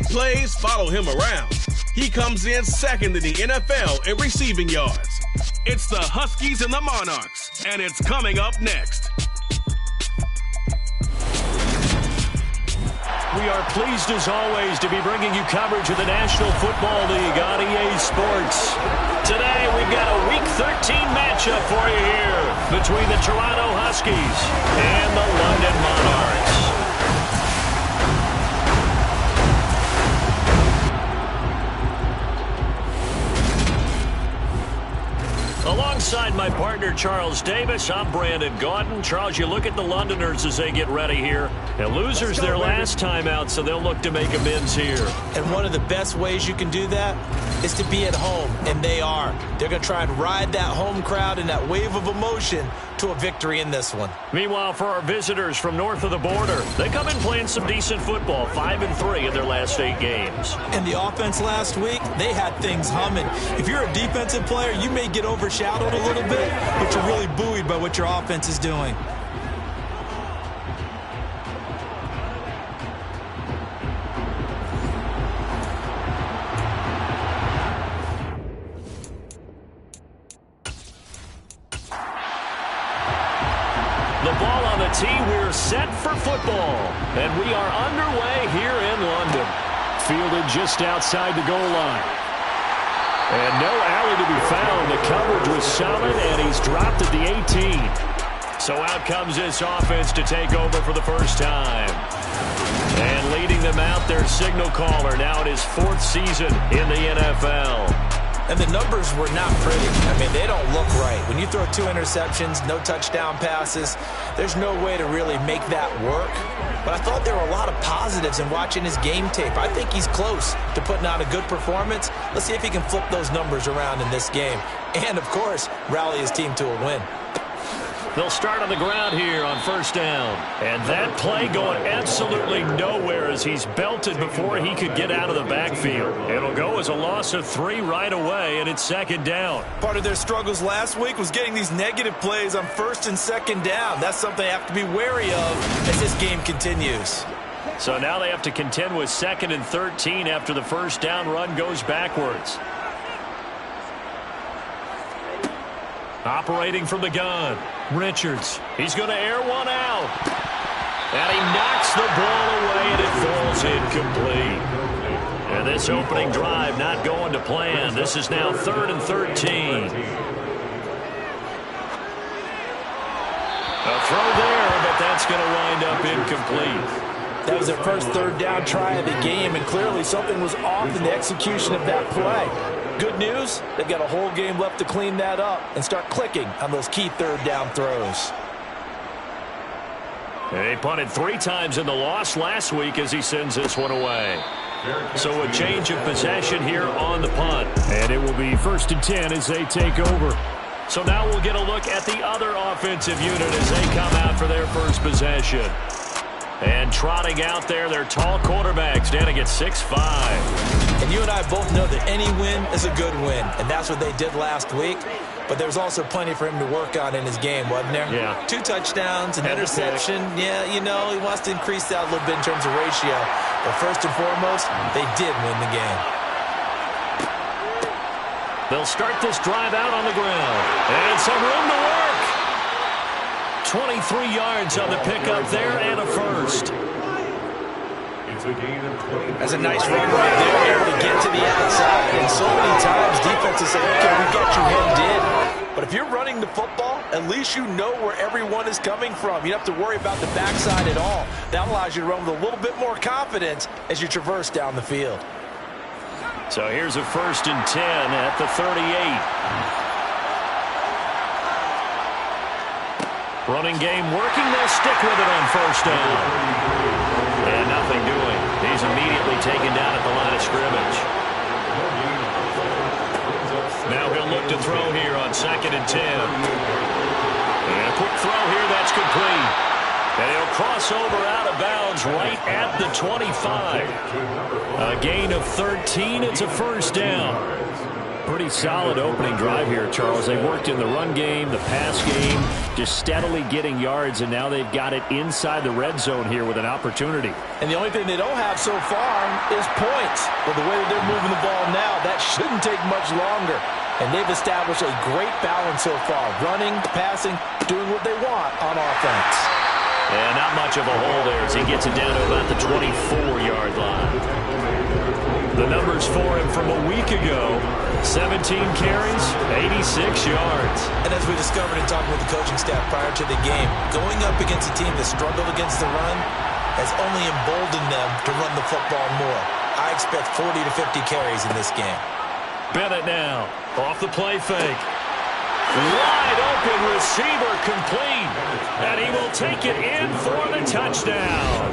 plays follow him around. He comes in second in the NFL in receiving yards. It's the Huskies and the Monarchs, and it's coming up next. We are pleased, as always, to be bringing you coverage of the National Football League on EA Sports. Today, we've got a Week 13 matchup for you here between the Toronto Huskies and the London Monarchs. Alongside my partner, Charles Davis, I'm Brandon Gaudin. Charles, you look at the Londoners as they get ready here. And losers their last time out, so they'll look to make amends here. And one of the best ways you can do that is to be at home, and they are. They're going to try and ride that home crowd and that wave of emotion to a victory in this one. Meanwhile, for our visitors from north of the border, they come in playing some decent football, 5-3 in their last 8 games. And the offense last week, they had things humming. If you're a defensive player, you may get overshadowed a little bit, but you're really buoyed by what your offense is doing. The ball on the tee, we're set for football. And we are underway here in London. Fielded just outside the goal line. And no alley to be found. The coverage was solid, and he's dropped at the 18. So out comes this offense to take over for the first time. And leading them out, their signal caller, now in his 4th season in the NFL. And the numbers were not pretty. I mean, they don't look right. When you throw 2 interceptions, no touchdown passes, there's no way to really make that work. But I thought there were a lot of positives in watching his game tape. I think he's close to putting out a good performance. Let's see if he can flip those numbers around in this game. And, of course, rally his team to a win. They'll start on the ground here on first down. And that play going absolutely nowhere as he's belted before he could get out of the backfield. It'll go as a loss of 3 right away, and it's second down. Part of their struggles last week was getting these negative plays on first and second down. That's something they have to be wary of as this game continues. So now they have to contend with 2nd and 13 after the first down run goes backwards. Operating from the gun, Richards. He's going to air one out. And he knocks the ball away, and it falls incomplete. And this opening drive not going to plan. This is now 3rd and 13. A throw there, but that's going to wind up incomplete. That was their first 3rd down try of the game, and clearly something was off in the execution of that play. Good news, they've got a whole game left to clean that up and start clicking on those key 3rd down throws. He punted 3 times in the loss last week as he sends this one away. So a change of possession here on the punt. And it will be 1st and 10 as they take over. So now we'll get a look at the other offensive unit as they come out for their first possession. And trotting out there, their tall quarterback standing at 6'5". And you and I both know that any win is a good win, and that's what they did last week. But there's also plenty for him to work on in his game, wasn't there? Yeah. 2 touchdowns, an interception. Yeah, you know, he wants to increase that a little bit in terms of ratio. But first and foremost, they did win the game. They'll start this drive out on the ground. And some room to work. 23 yards on the pickup there and a first. That's a nice run right there, able to get to the outside. And so many times defenses say, okay, we got you hemmed in. But if you're running the football, at least you know where everyone is coming from. You don't have to worry about the backside at all. That allows you to run with a little bit more confidence as you traverse down the field. So here's a 1st and 10 at the 38. Running game working. They'll stick with it on first down. And nothing doing. He's immediately taken down at the line of scrimmage. Now he'll look to throw here on 2nd and 10. And a quick throw here. That's complete. And he'll cross over out of bounds right at the 25. A gain of 13. It's a first down. Pretty solid opening drive here, Charles. They worked in the run game, the pass game, just steadily getting yards, and now they've got it inside the red zone here with an opportunity. And the only thing they don't have so far is points. But the way that they're moving the ball now, that shouldn't take much longer. And they've established a great balance so far. Running, passing, doing what they want on offense. And not much of a hole there as he gets it down to about the 24-yard line. The numbers for him from a week ago, 17 carries, 86 yards. And as we discovered in talking with the coaching staff prior to the game, going up against a team that struggled against the run has only emboldened them to run the football more. I expect 40 to 50 carries in this game. Bennett now, off the play fake. Wide open receiver complete. And he will take it in for the touchdown.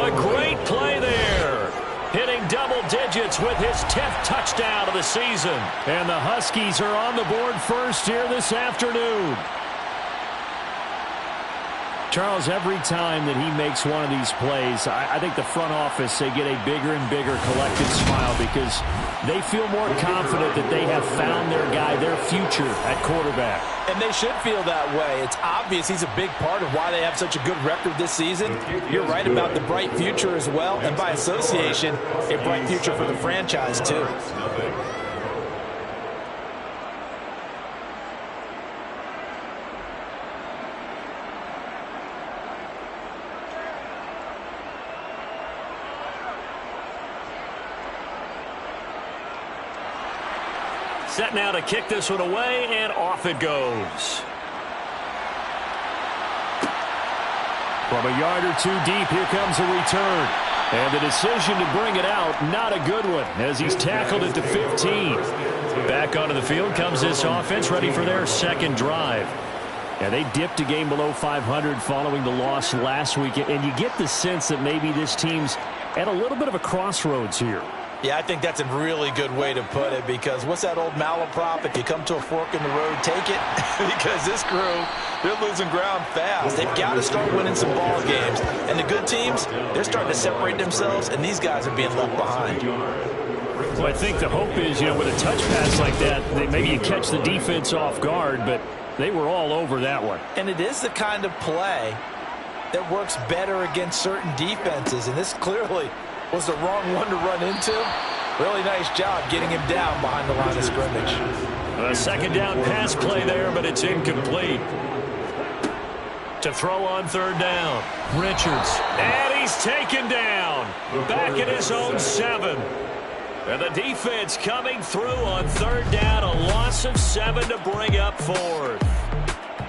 A great play there. Hitting double digits with his 10th touchdown of the season. And the Huskies are on the board first here this afternoon. Charles, every time that he makes one of these plays, I think the front office, they get a bigger and bigger collective smile because they feel more confident that they have found their guy, their future at quarterback. And they should feel that way. It's obvious he's a big part of why they have such a good record this season. You're right about the bright future as well, and by association, a bright future for the franchise too. Set now to kick this one away, and off it goes. From a yard or two deep, here comes a return. And the decision to bring it out, not a good one, as he's tackled at the 15. Back onto the field comes this offense, ready for their second drive. And they dipped a game below 500 following the loss last week. And you get the sense that maybe this team's at a little bit of a crossroads here. Yeah, I think that's a really good way to put it because what's that old malaprop? If you come to a fork in the road, take it. Because this crew, they're losing ground fast. They've got to start winning some ball games. And the good teams, they're starting to separate themselves, and these guys are being left behind. Well, I think the hope is, with a touch pass like that, maybe you catch the defense off guard, but they were all over that one. And it is the kind of play that works better against certain defenses, and this clearly was the wrong one to run into. Really nice job getting him down behind the line of scrimmage. A second down pass play there, but it's incomplete. To throw on third down, Richards. And he's taken down. Back at his own 7. And the defense coming through on third down. A loss of 7 to bring up fourth.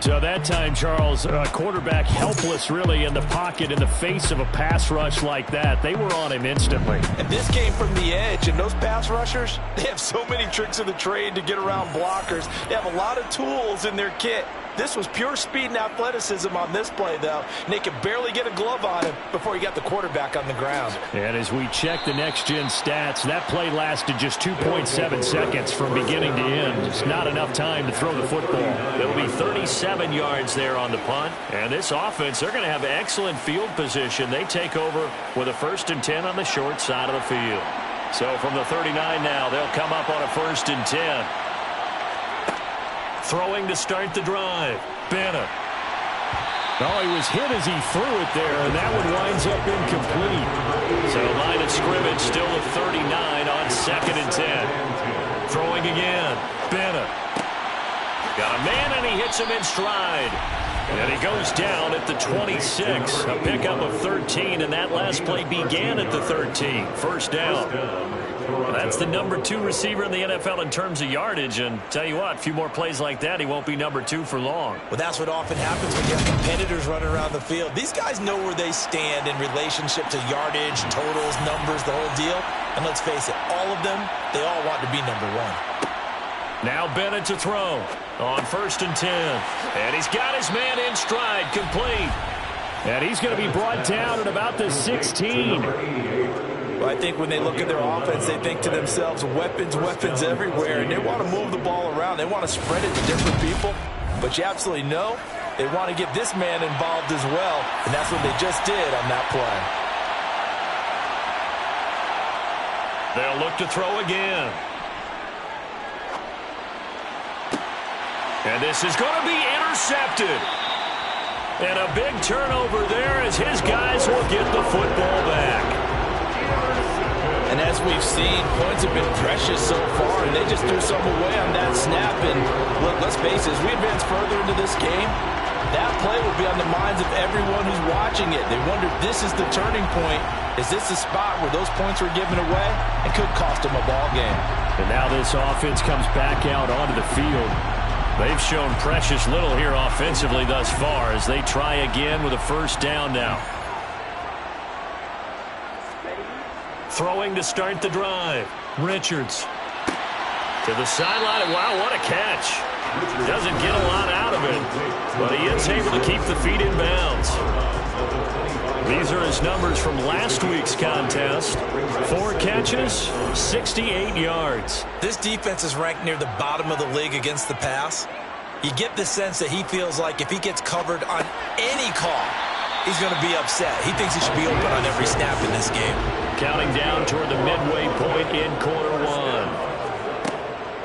So that time, Charles, quarterback helpless really in the pocket in the face of a pass rush like that. They were on him instantly. And this came from the edge, and those pass rushers, they have so many tricks of the trade to get around blockers. They have a lot of tools in their kit. This was pure speed and athleticism on this play, though. And they could barely get a glove on him before he got the quarterback on the ground. And as we check the next-gen stats, that play lasted just 2.7 seconds from beginning to end. It's not enough time to throw the football. It'll be 37 yards there on the punt. And this offense, they're going to have excellent field position. They take over with a 1st and 10 on the short side of the field. So from the 39 now, they'll come up on a 1st and 10. Throwing to start the drive. Bennett. Oh, he was hit as he threw it there, and that one winds up incomplete. So line of scrimmage still at 39 on 2nd and 10. Throwing again. Bennett. Got a man, and he hits him in stride. And he goes down at the 26. A pickup of 13, and that last play began at the 13. First down. That's the number 2 receiver in the NFL in terms of yardage. And tell you what, a few more plays like that, he won't be number 2 for long. Well, that's what often happens when you have competitors running around the field. These guys know where they stand in relationship to yardage, totals, numbers, the whole deal. And let's face it, all of them, they all want to be number 1. Now Bennett to throw on 1st and 10. And he's got his man in stride, complete. And he's going to be brought down at about the 16. Well, I think when they look at their offense, they think to themselves, weapons, weapons everywhere. And they want to move the ball around. They want to spread it to different people. But you absolutely know they want to get this man involved as well. And that's what they just did on that play. They'll look to throw again. And this is going to be intercepted. And a big turnover there as his guys will get the football back. And as we've seen, points have been precious so far, and they just threw some away on that snap. And look, let's face it, as we advance further into this game, that play will be on the minds of everyone who's watching it. They wonder if this is the turning point. Is this the spot where those points were given away? It could cost them a ball game. And now this offense comes back out onto the field. They've shown precious little here offensively thus far as they try again with a first down now. Throwing to start the drive. Richards to the sideline. Wow, what a catch. Doesn't get a lot out of it, but he is able to keep the feet in bounds. These are his numbers from last week's contest. 4 catches, 68 yards. This defense is ranked near the bottom of the league against the pass. You get the sense that he feels like if he gets covered on any call, he's going to be upset. He thinks he should be open on every snap in this game. Counting down toward the midway point in quarter 1.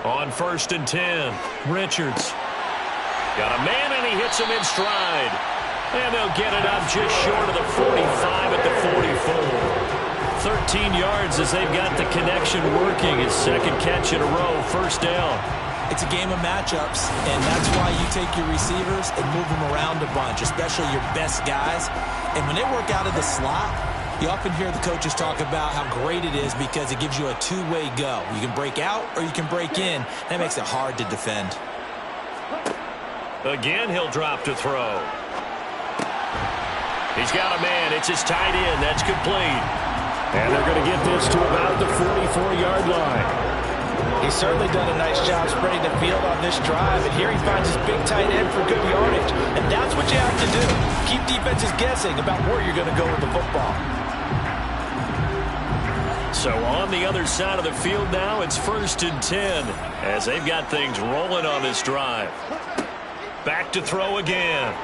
On 1st and 10, Richards. Got a man, and he hits him in stride. And they'll get it up just short of the 45 at the 44. 13 yards as they've got the connection working. His second catch in a row, first down. It's a game of matchups, and that's why you take your receivers and move them around a bunch, especially your best guys. And when they work out of the slot, you often hear the coaches talk about how great it is because it gives you a two-way go. You can break out or you can break in. That makes it hard to defend. Again, he'll drop to throw. He's got a man. It's his tight end. That's complete. And they're going to get this to about the 44-yard line. He's certainly done a nice job spreading the field on this drive, and here he finds his big tight end for good yardage. And that's what you have to do. Keep defenses guessing about where you're going to go with the football. So on the other side of the field now, it's 1st and 10 as they've got things rolling on this drive. Back to throw again.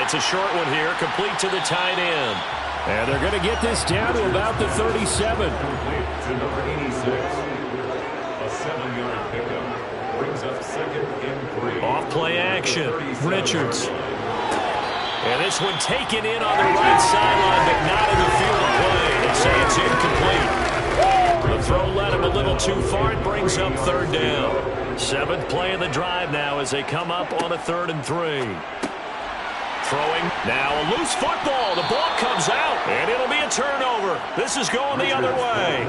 It's a short one here, complete to the tight end. And they're going to get this down to about the 37. To number 86, a 7-yard pickup brings up 2nd and 3. Off play action, Richards. And this one taken in on the right sideline, but not in the field of play. They say it's incomplete. The throw led him a little too far. It brings up 3rd down. 7th play of the drive now as they come up on a 3rd and 3. Throwing. Now a loose football. The ball comes out, and it'll be a turnover. This is going the other way.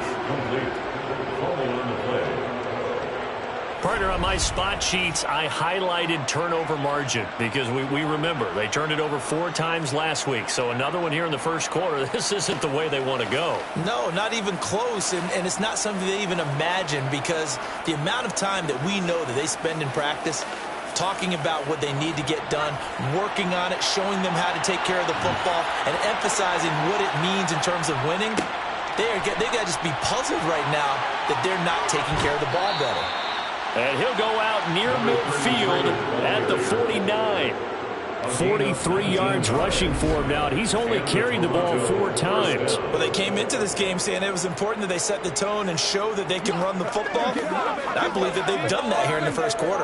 Partner, on my spot sheets, I highlighted turnover margin because we remember they turned it over 4 times last week. So another one here in the first quarter. This isn't the way they want to go. No, not even close, and it's not something they even imagine because the amount of time that we know that they spend in practice talking about what they need to get done, working on it, showing them how to take care of the football, and emphasizing what it means in terms of winning. They've got to just be puzzled right now that they're not taking care of the ball better. And he'll go out near midfield at the 49. 43 yards rushing for him now. He's only carried the ball 4 times. Well, they came into this game saying it was important that they set the tone and show that they can run the football. I believe that they've done that here in the first quarter.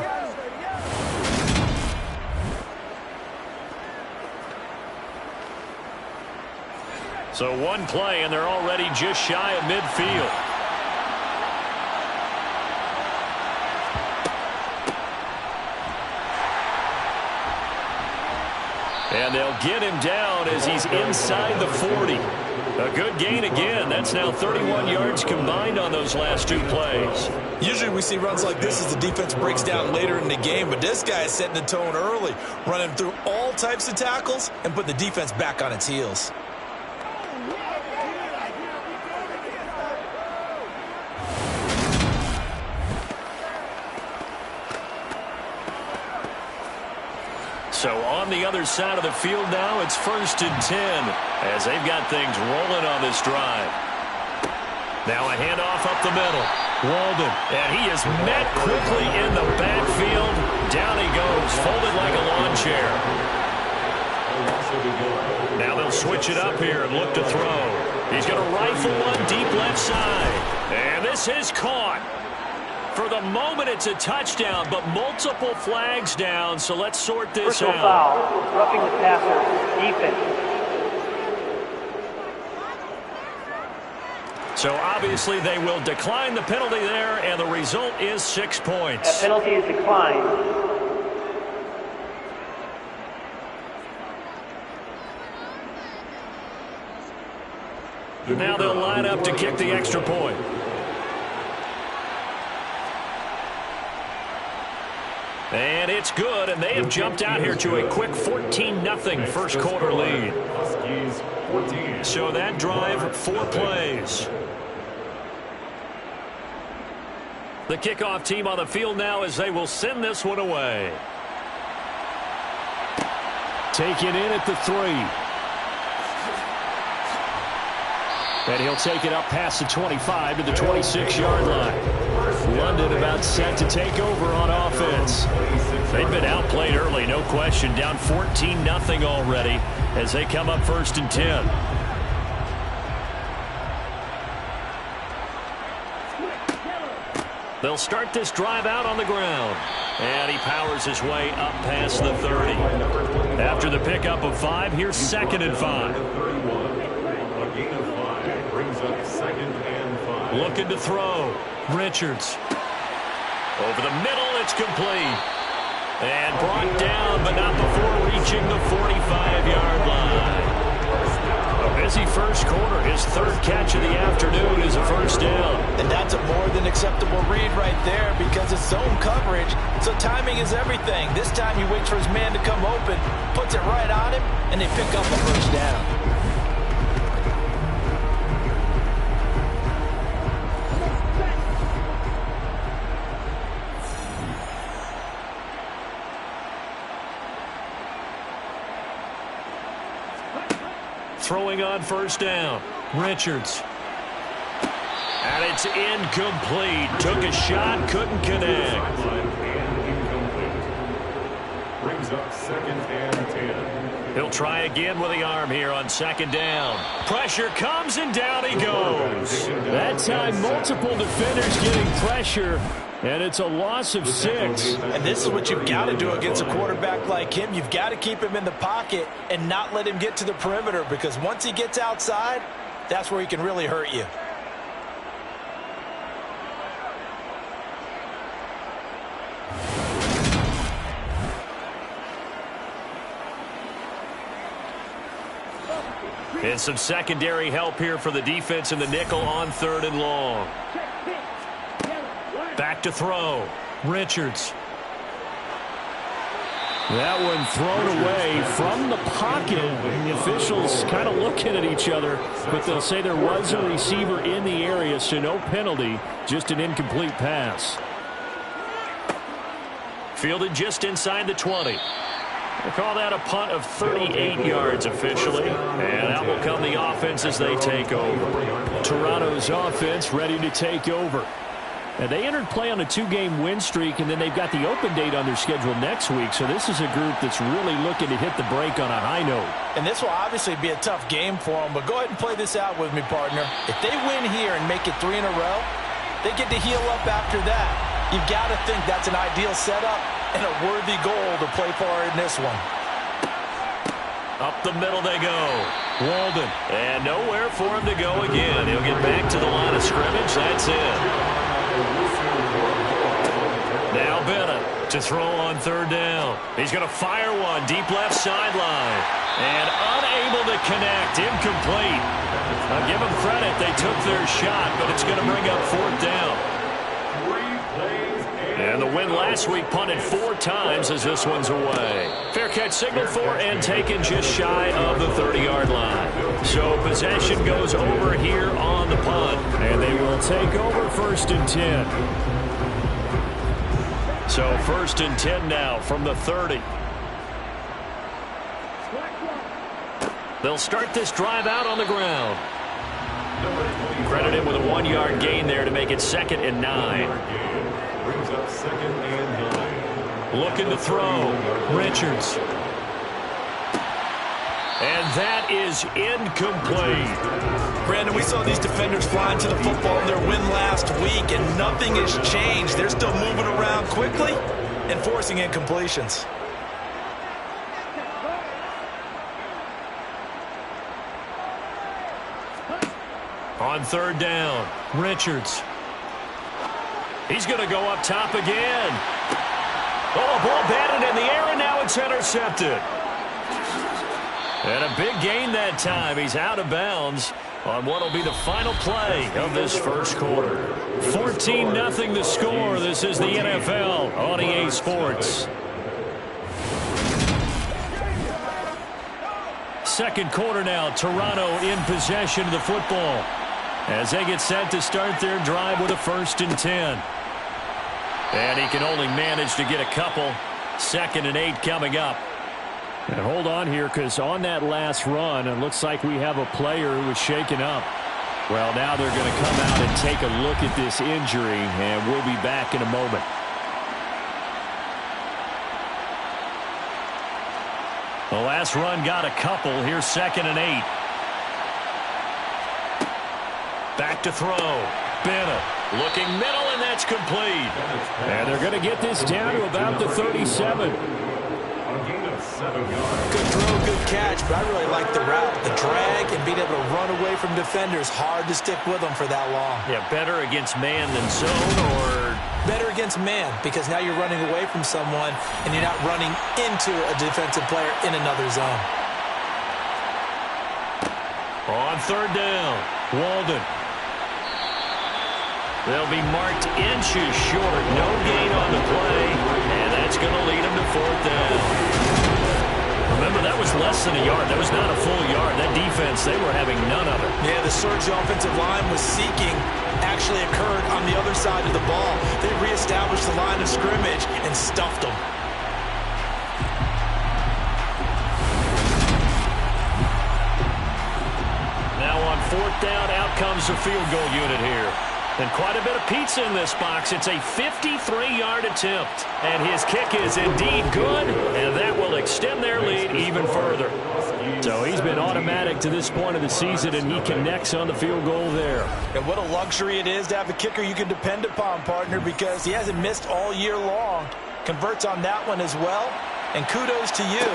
So one play, and they're already just shy of midfield. And they'll get him down as he's inside the 40. A good gain again. That's now 31 yards combined on those last 2 plays. Usually we see runs like this as the defense breaks down later in the game, but this guy is setting the tone early, running through all types of tackles and putting the defense back on its heels. So on the other side of the field now, it's 1st and 10 as they've got things rolling on this drive. Now a handoff up the middle. Walden, and he is met quickly in the backfield. Down he goes, folded like a lawn chair. Now they'll switch it up here and look to throw. He's going to rifle one deep left side. And this is caught. For the moment, it's a touchdown, but multiple flags down, so let's sort this Personal out. foul, roughing the passer, defense. So obviously they will decline the penalty there, and the result is 6 points. That penalty is declined. Now they'll line up to kick the extra point. And it's good, and they have jumped out here to a quick 14-0 first quarter lead. Huskies 14. So that drive, 4 plays. The kickoff team on the field now as they will send this one away. Taken in at the 3. And he'll take it up past the 25 to the 26-yard line. London about set to take over on offense. They've been outplayed early, no question. Down 14-0 already as they come up 1st and 10. They'll start this drive out on the ground. And he powers his way up past the 30. After the pickup of 5, here's 2nd and 5. A gain of 5 brings up 2nd and 5. Looking to throw. Richards. Over the middle, it's complete. And brought down, but not before reaching the 45-yard line. A busy first quarter. His 3rd catch of the afternoon is a first down. And that's a more than acceptable read right there because it's zone coverage, so timing is everything. This time he waits for his man to come open, puts it right on him, and they pick up a first down. Throwing on first down. Richards. And it's incomplete. Took a shot, couldn't connect. And incomplete. Brings up 2nd and 10. He'll try again with the arm here on 2nd down. Pressure comes and down he goes. That time multiple defenders getting pressure, and it's a loss of 6. And this is what you've got to do against a quarterback like him. You've got to keep him in the pocket and not let him get to the perimeter, because once he gets outside, that's where he can really hurt you. And some secondary help here for the defense in the nickel on 3rd and long. Back to throw. Richards. That one thrown away from the pocket. And the officials kind of looking at each other, but they'll say there was a receiver in the area, so no penalty, just an incomplete pass. Fielded just inside the 20. We'll call that a punt of 38 yards officially. And out will come the offense as they take over. Toronto's offense ready to take over. And they entered play on a 2-game win streak, and then they've got the open date on their schedule next week. So this is a group that's really looking to hit the break on a high note. And this will obviously be a tough game for them, but go ahead and play this out with me, partner. If they win here and make it 3 in a row, they get to heal up after that. You've got to think that's an ideal setup and a worthy goal to play for in this one. Up the middle they go. Walden. And nowhere for him to go again. He'll get back to the line of scrimmage. That's it. Now Bennett to throw on 3rd down. He's going to fire one deep left sideline. And unable to connect. Incomplete. I'll give them credit. They took their shot, but it's going to bring up 4th down. And the win last week punted 4 times as this one's away. Fair catch signaled for and taken just shy of the 30-yard line. So possession goes over here on the punt. And they will take over 1st and 10. So 1st and 10 now from the 30. They'll start this drive out on the ground. Credited with a 1-yard gain there to make it 2nd and 9. Brings up 2nd and 9. Looking to throw. Richards. And that is incomplete. Brandon, we saw these defenders flying to the football in their win last week, and nothing has changed. They're still moving around quickly and forcing incompletions. On third down, Richards. He's going to go up top again. Oh, a ball batted in the air, and now it's intercepted. And a big gain that time. He's out of bounds on what will be the final play of this first quarter. 14-0 the score. This is the NFL on EA Sports. Second quarter now. Toronto in possession of the football as they get set to start their drive with a 1st and 10. And he can only manage to get a couple. 2nd and 8 coming up. And hold on here, because on that last run, it looks like we have a player who was shaken up. Well, now they're going to come out and take a look at this injury, and we'll be back in a moment. The last run got a couple. Here's 2nd and 8. Back to throw. Bennett looking middle, and that's complete. And they're going to get this down to about the 37. Good throw, good catch, but I really like the route, the drag, and being able to run away from defenders. Hard to stick with them for that long. Yeah, better against man than zone, or? Better against man, because now you're running away from someone, and you're not running into a defensive player in another zone. On third down, Walden. They'll be marked inches short. No gain on the play, and that's going to lead them to 4th down. Remember, that was less than a yard. That was not a full yard. That defense, they were having none of it. Yeah, the surge the offensive line was seeking actually occurred on the other side of the ball. They reestablished the line of scrimmage and stuffed them. Now on 4th down, out comes the field goal unit here. And quite a bit of pizza in this box. It's a 53-yard attempt. And his kick is indeed good, and that will extend their lead even further. So he's been automatic to this point of the season, and he connects on the field goal there. And what a luxury it is to have a kicker you can depend upon, partner, because he hasn't missed all year long. Converts on that one as well. And kudos to you.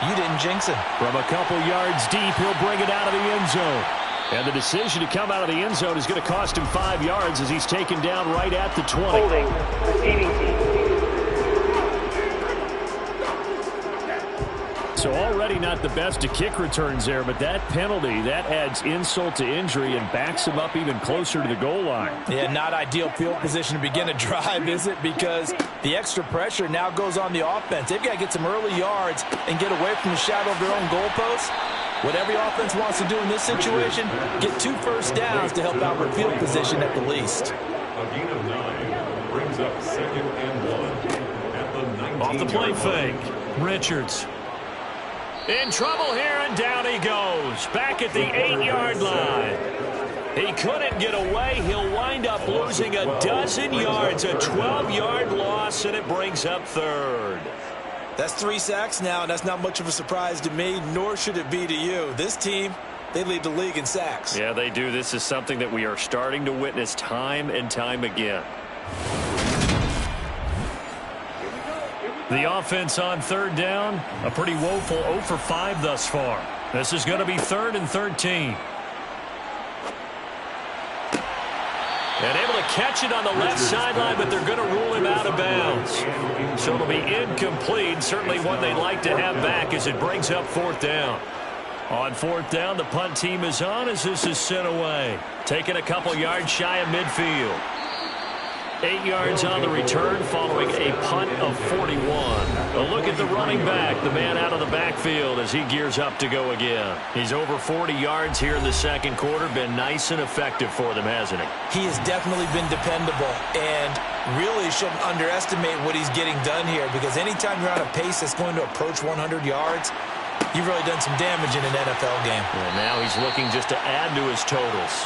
You didn't jinx him. From a couple yards deep, he'll bring it out of the end zone. And the decision to come out of the end zone is going to cost him 5 yards as he's taken down right at the 20. Holding, receiving team. So already not the best to kick returns there, but that penalty, that adds insult to injury and backs him up even closer to the goal line. Yeah, not ideal field position to begin a drive, is it? Because the extra pressure now goes on the offense. They've got to get some early yards and get away from the shadow of their own goalposts. What every offense wants to do in this situation, get 2 first downs to help out with field position at the least. A gain of 9 brings up 2nd and 1 at the 19. Off the play fake, Richards. In trouble here, and down he goes. Back at the 8-yard line. He couldn't get away. He'll wind up losing a dozen yards, a 12-yard loss, and it brings up 3rd. That's 3 sacks now, and that's not much of a surprise to me, nor should it be to you. This team, they lead the league in sacks. Yeah, they do. This is something that we are starting to witness time and time again. The offense on 3rd down, a pretty woeful 0 for 5 thus far. This is going to be 3rd and 13. And able to catch it on the left sideline, but they're going to rule him out of bounds. So it'll be incomplete. Certainly one they'd like to have back as it brings up 4th down. On 4th down, the punt team is on as this is sent away. Taking a couple yards shy of midfield. 8 yards on the return following a punt of 41. A look at the running back, the man out of the backfield as he gears up to go again. He's over 40 yards here in the second quarter. Been nice and effective for them, hasn't he? He has definitely been dependable and really shouldn't underestimate what he's getting done here, because anytime you're on a pace that's going to approach 100 yards, you've really done some damage in an NFL game. And now he's looking just to add to his totals.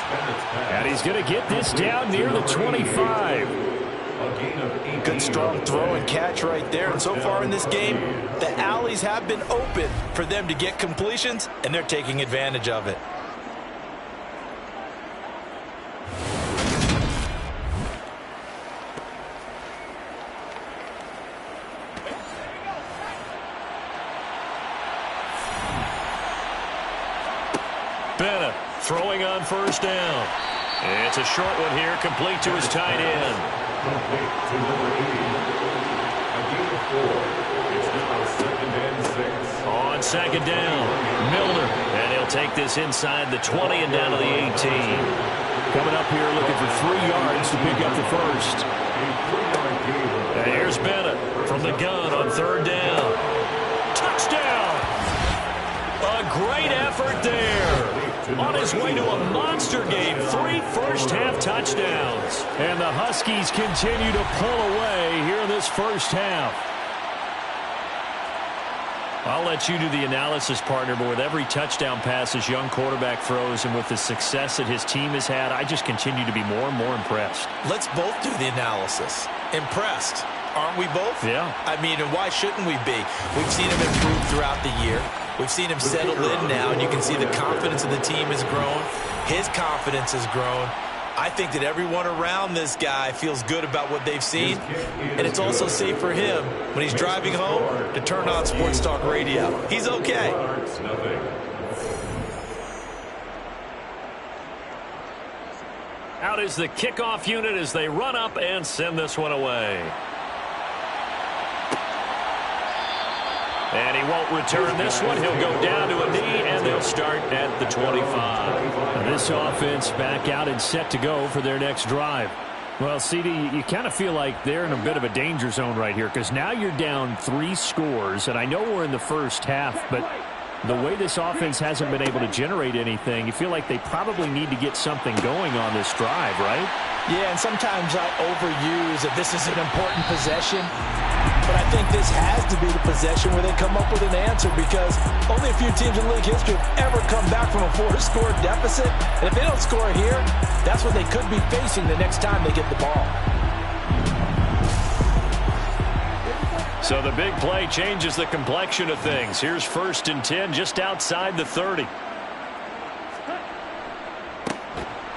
And he's going to get this down near the 25. Good strong throw and catch right there. And so far in this game, the alleys have been open for them to get completions, and they're taking advantage of it. on first down. It's a short one here, complete to his tight end. Complete to number 80. A gain of 4. It's now 2nd and 6. On second down, Milner. And he'll take this inside the 20 and down to the 18. Coming up here looking for 3 yards to pick up the first. And here's Bennett from the gun on third down. Touchdown! A great effort there. On his way to a monster game, 3 first-half touchdowns. And the Huskies continue to pull away here in this first half. I'll let you do the analysis, partner, but with every touchdown pass his young quarterback throws and with the success that his team has had, I just continue to be more and more impressed. Let's both do the analysis. Impressed. Aren't we both? Yeah. I mean, and why shouldn't we be? We've seen him improve throughout the year. We've seen him settle in now, and you can see the confidence of the team has grown. His confidence has grown. I think that everyone around this guy feels good about what they've seen, and it's also safe for him when he's driving home to turn on Sports Talk Radio. He's okay. Out is the kickoff unit as they run up and send this one away. And he won't return this one. He'll go down to a knee, and they'll start at the 25. Now this offense back out and set to go for their next drive. Well, CD, you kind of feel like they're in a bit of a danger zone right here because now you're down 3 scores, and I know we're in the first half, but the way this offense hasn't been able to generate anything, you feel like they probably need to get something going on this drive, right? Yeah, and sometimes I overuse that this is an important possession. But I think this has to be the possession where they come up with an answer because only a few teams in league history have ever come back from a 4-score deficit. And if they don't score here, that's what they could be facing the next time they get the ball. So the big play changes the complexion of things. Here's 1st and 10 just outside the 30.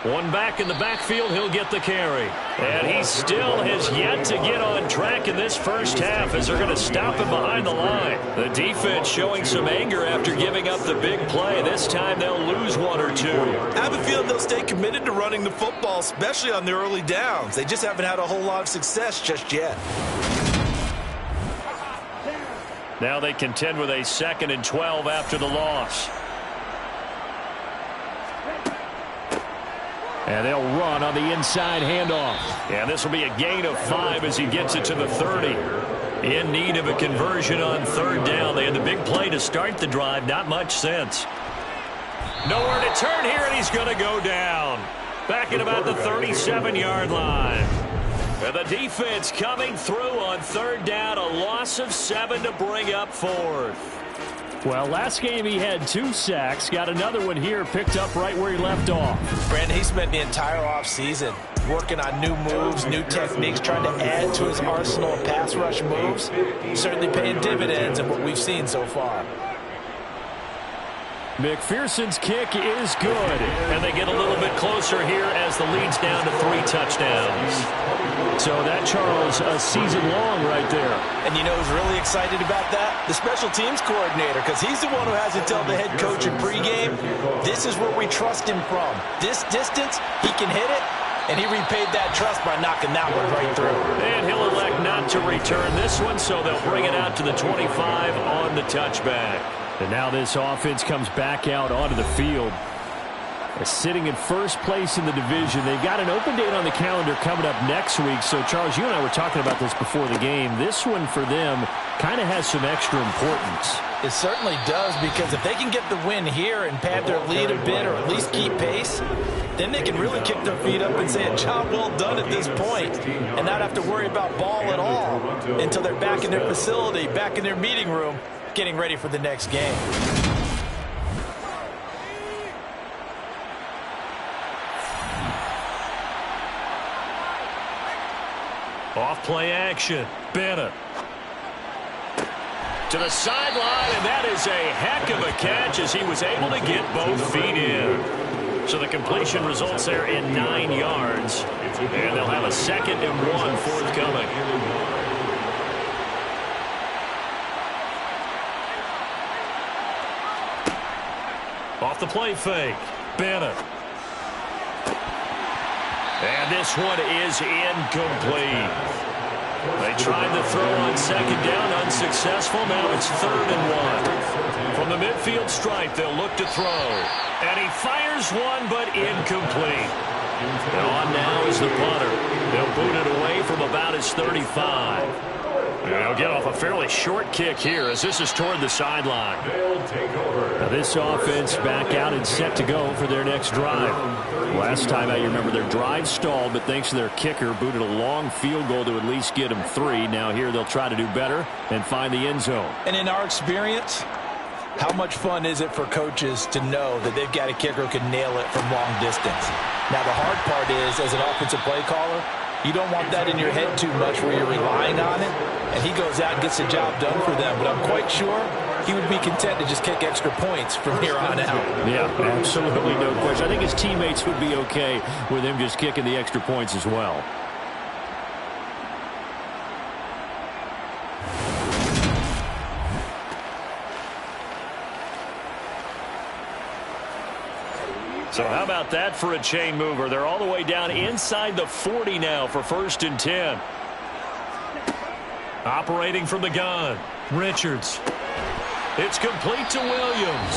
One back in the backfield, he'll get the carry. And he still has yet to get on track in this first half as they're going to stop him behind the line. The defense showing some anger after giving up the big play. This time they'll lose 1 or 2. I have a feeling they'll stay committed to running the football, especially on the early downs. They just haven't had a whole lot of success just yet. Now they contend with a 2nd and 12 after the loss. And they'll run on the inside handoff. And this will be a gain of 5 as he gets it to the 30. In need of a conversion on third down. They had the big play to start the drive. Not much sense. Nowhere to turn here, and he's going to go down. Back at about the 37-yard line. And the defense coming through on third down. A loss of 7 to bring up 4th. Well, last game he had 2 sacks. Got another one here picked up right where he left off. Brandon, he spent the entire offseason working on new moves, new techniques, trying to add to his arsenal of pass rush moves. Certainly paying dividends in what we've seen so far. McPherson's kick is good. And they get a little bit closer here as the lead's down to 3 touchdowns. So that, Charles, a season long right there. And you know who's really excited about that? The special teams coordinator, because he's the one who has to tell the head coach in pregame, this is where we trust him from. This distance, he can hit it, and he repaid that trust by knocking that one right through. And he'll elect not to return this one, so they'll bring it out to the 25 on the touchback. And now this offense comes back out onto the field. They're sitting in first place in the division. They've got an open date on the calendar coming up next week. So, Charles, you and I were talking about this before the game. This one for them kind of has some extra importance. It certainly does, because if they can get the win here and pad their lead a bit or at least keep pace, then they can really kick their feet up and say a job well done at this point and not have to worry about ball at all until they're back in their facility, back in their meeting room, getting ready for the next game. Off play action. Bennett. To the sideline, and that is a heck of a catch as he was able to get both feet in. So the completion results there in 9 yards. And they'll have a 2nd and 1 forthcoming. Off the play fake. Bennett. And this one is incomplete. They tried the throw on second down, unsuccessful. Now it's 3rd and 1. From the midfield stripe, they'll look to throw. And he fires one, but incomplete. And on now is the punter. They'll boot it away from about his 35. And they'll get off a fairly short kick here as this is toward the sideline. Now this offense back out and set to go for their next drive. Last time out, you remember their drive stalled, but thanks to their kicker, booted a long field goal to at least get them 3. Now here they'll try to do better and find the end zone. And in our experience, how much fun is it for coaches to know that they've got a kicker who can nail it from long distance? Now the hard part is, as an offensive play caller, you don't want that in your head too much where you're relying on it, and he goes out and gets the job done for them. But I'm quite sure he would be content to just kick extra points from here on out. Yeah, absolutely no question. I think his teammates would be okay with him just kicking the extra points as well. So how about that for a chain mover? They're all the way down inside the 40 now for 1st and 10. Operating from the gun, Richards. It's complete to Williams.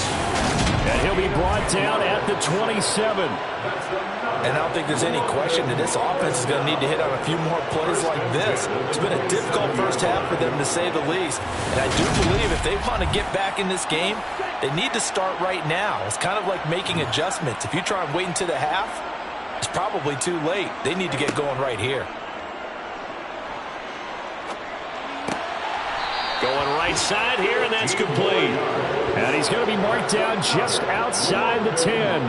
And he'll be brought down at the 27. And I don't think there's any question that this offense is going to need to hit on a few more plays like this. It's been a difficult first half for them, to say the least. And I do believe if they want to get back in this game, they need to start right now. It's kind of like making adjustments. If you try and wait until the half, it's probably too late. They need to get going right here. Going right side here, and that's complete. And he's going to be marked down just outside the 10.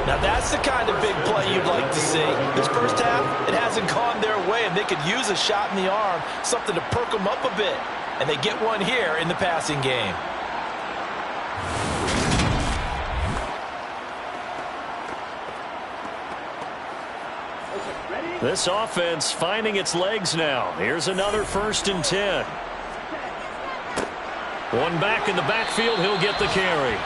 Now that's the kind of big play you'd like to see. This first half, it hasn't gone their way, and they could use a shot in the arm, something to perk them up a bit. And they get one here in the passing game. This offense finding its legs now. Here's another 1st and 10. One back in the backfield, he'll get the carry.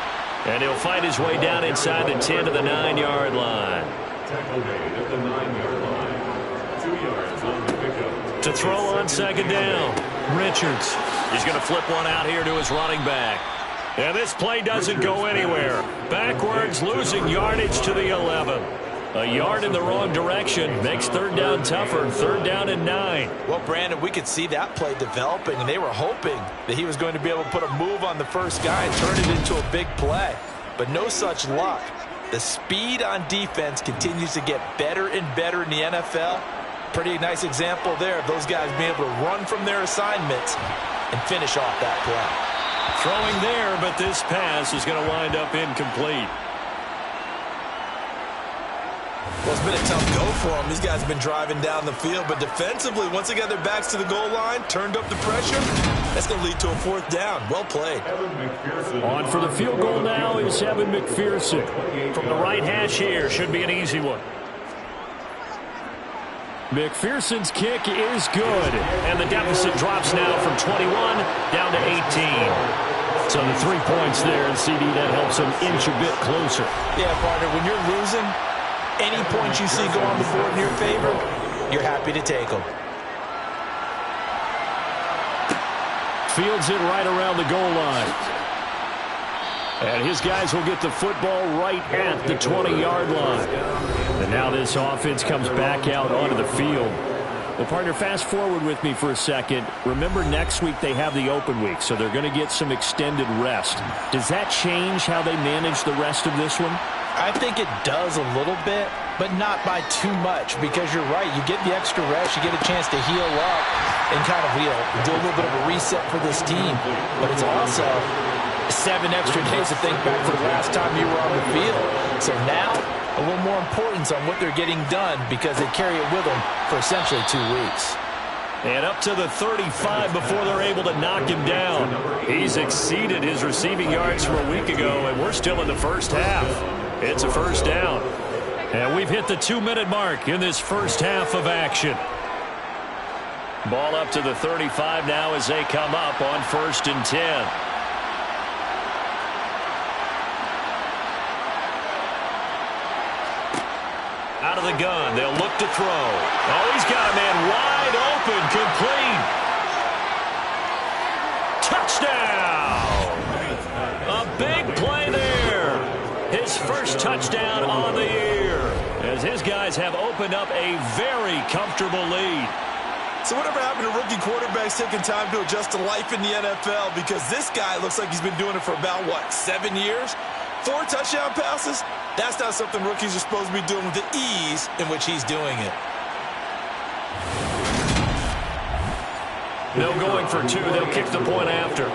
And he'll fight his way down inside the 10 to the 9-yard line. Tackle made at the 9-yard line. 2 yards on the pickup. To throw on second down, Richards. He's going to flip one out here to his running back. And this play doesn't go anywhere. Backwards, losing yardage to the 11. A yard in the wrong direction makes 3rd down tougher. 3rd down and 9. Well, Brandon, we could see that play developing, and they were hoping that he was going to be able to put a move on the first guy and turn it into a big play. But no such luck. The speed on defense continues to get better and better in the NFL. Pretty nice example there of those guys being able to run from their assignments and finish off that play. Throwing there, but this pass is going to wind up incomplete. Well, it's been a tough go for them. These guys have been driving down the field, but defensively, once they got their backs to the goal line, turned up the pressure, that's going to lead to a 4th down. Well played. On for the field goal now is Evan McPherson. From the right hash here, should be an easy one. McPherson's kick is good. And the deficit drops now from 21 down to 18. So the 3 points there, and CD, that helps them inch a bit closer. Yeah, partner, when you're losing, any points you see go on the board in your favor, you're happy to take them. Fields it right around the goal line. And his guys will get the football right at the 20-yard line. And now this offense comes back out onto the field. Well, partner, fast forward with me for a second. Remember, next week they have the open week, so they're going to get some extended rest. Does that change how they manage the rest of this one? I think it does a little bit, but not by too much, because you're right. You get the extra rest. You get a chance to heal up and kind of, do a little bit of a reset for this team. But it's also 7 extra days to think back to the last time you were on the field. So now, a little more importance on what they're getting done, because they carry it with them for essentially 2 weeks. And up to the 35 before they're able to knock him down. He's exceeded his receiving yards from a week ago, and we're still in the first half. It's a 1st down. And we've hit the 2-minute mark in this first half of action. Ball up to the 35 now as they come up on 1st and 10. Out of the gun. They'll look to throw. Oh, he's got a man wide open. Complete. Touchdown. A big play there. His first touchdown on the year, as his guys have opened up a very comfortable lead. So whatever happened to rookie quarterbacks taking time to adjust to life in the NFL? Because this guy looks like he's been doing it for about, 7 years? 4 touchdown passes? That's not something rookies are supposed to be doing with the ease in which he's doing it. No going for 2. They'll kick the point after.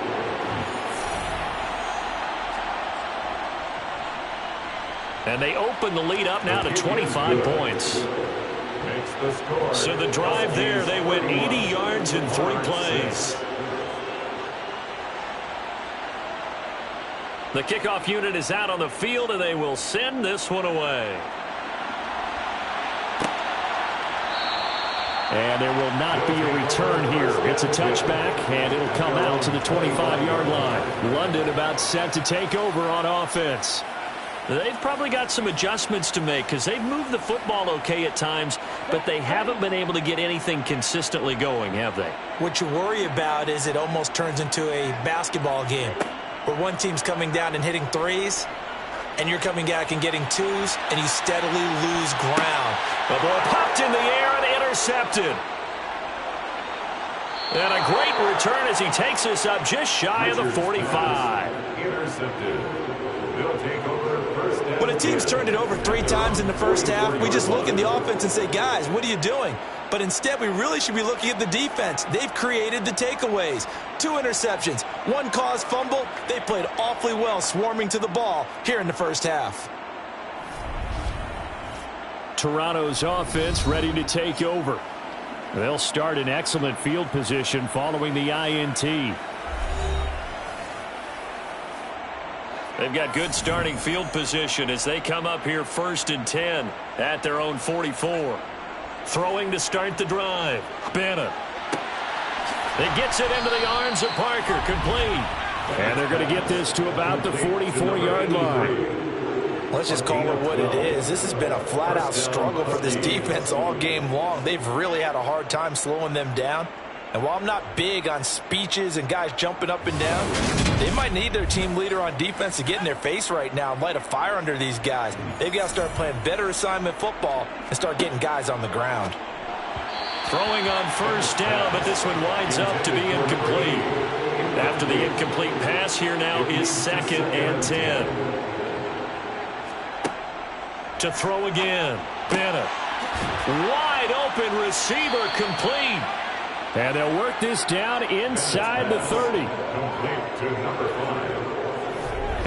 And they open the lead up now to 25 points. So the drive there, they went 80 yards in 3 plays. The kickoff unit is out on the field, and they will send this one away. And there will not be a return here. It's a touchback, and it'll come out to the 25-yard line. London about set to take over on offense. They've probably got some adjustments to make because they've moved the football okay at times, but they haven't been able to get anything consistently going, have they? What you worry about is it almost turns into a basketball game where one team's coming down and hitting threes, and you're coming back and getting twos, and you steadily lose ground. The ball popped in the air and intercepted. And a great return as he takes us up just shy of the 45. Intercepted. They'll take over first down. When a team's turned it over 3 times in the first half, we just look at the offense and say, guys, what are you doing? But instead, we really should be looking at the defense. They've created the takeaways. 2 interceptions, 1 caused fumble. They played awfully well swarming to the ball here in the first half. Toronto's offense ready to take over. They'll start in excellent field position following the INT. They've got good starting field position as they come up here 1st and 10 at their own 44. Throwing to start the drive. Bennett. It gets it into the arms of Parker. Complete. And they're going to get this to about the 44-yard line. Let's just call it what it is. This has been a flat-out struggle for this defense all game long. They've really had a hard time slowing them down. And while I'm not big on speeches and guys jumping up and down, they might need their team leader on defense to get in their face right now and light a fire under these guys. They've got to start playing better assignment football and start getting guys on the ground. Throwing on 1st down, but this one winds up to be incomplete. After the incomplete pass, here now is 2nd and 10. To throw again. Bennett. Wide open receiver, complete. And they'll work this down inside the 30.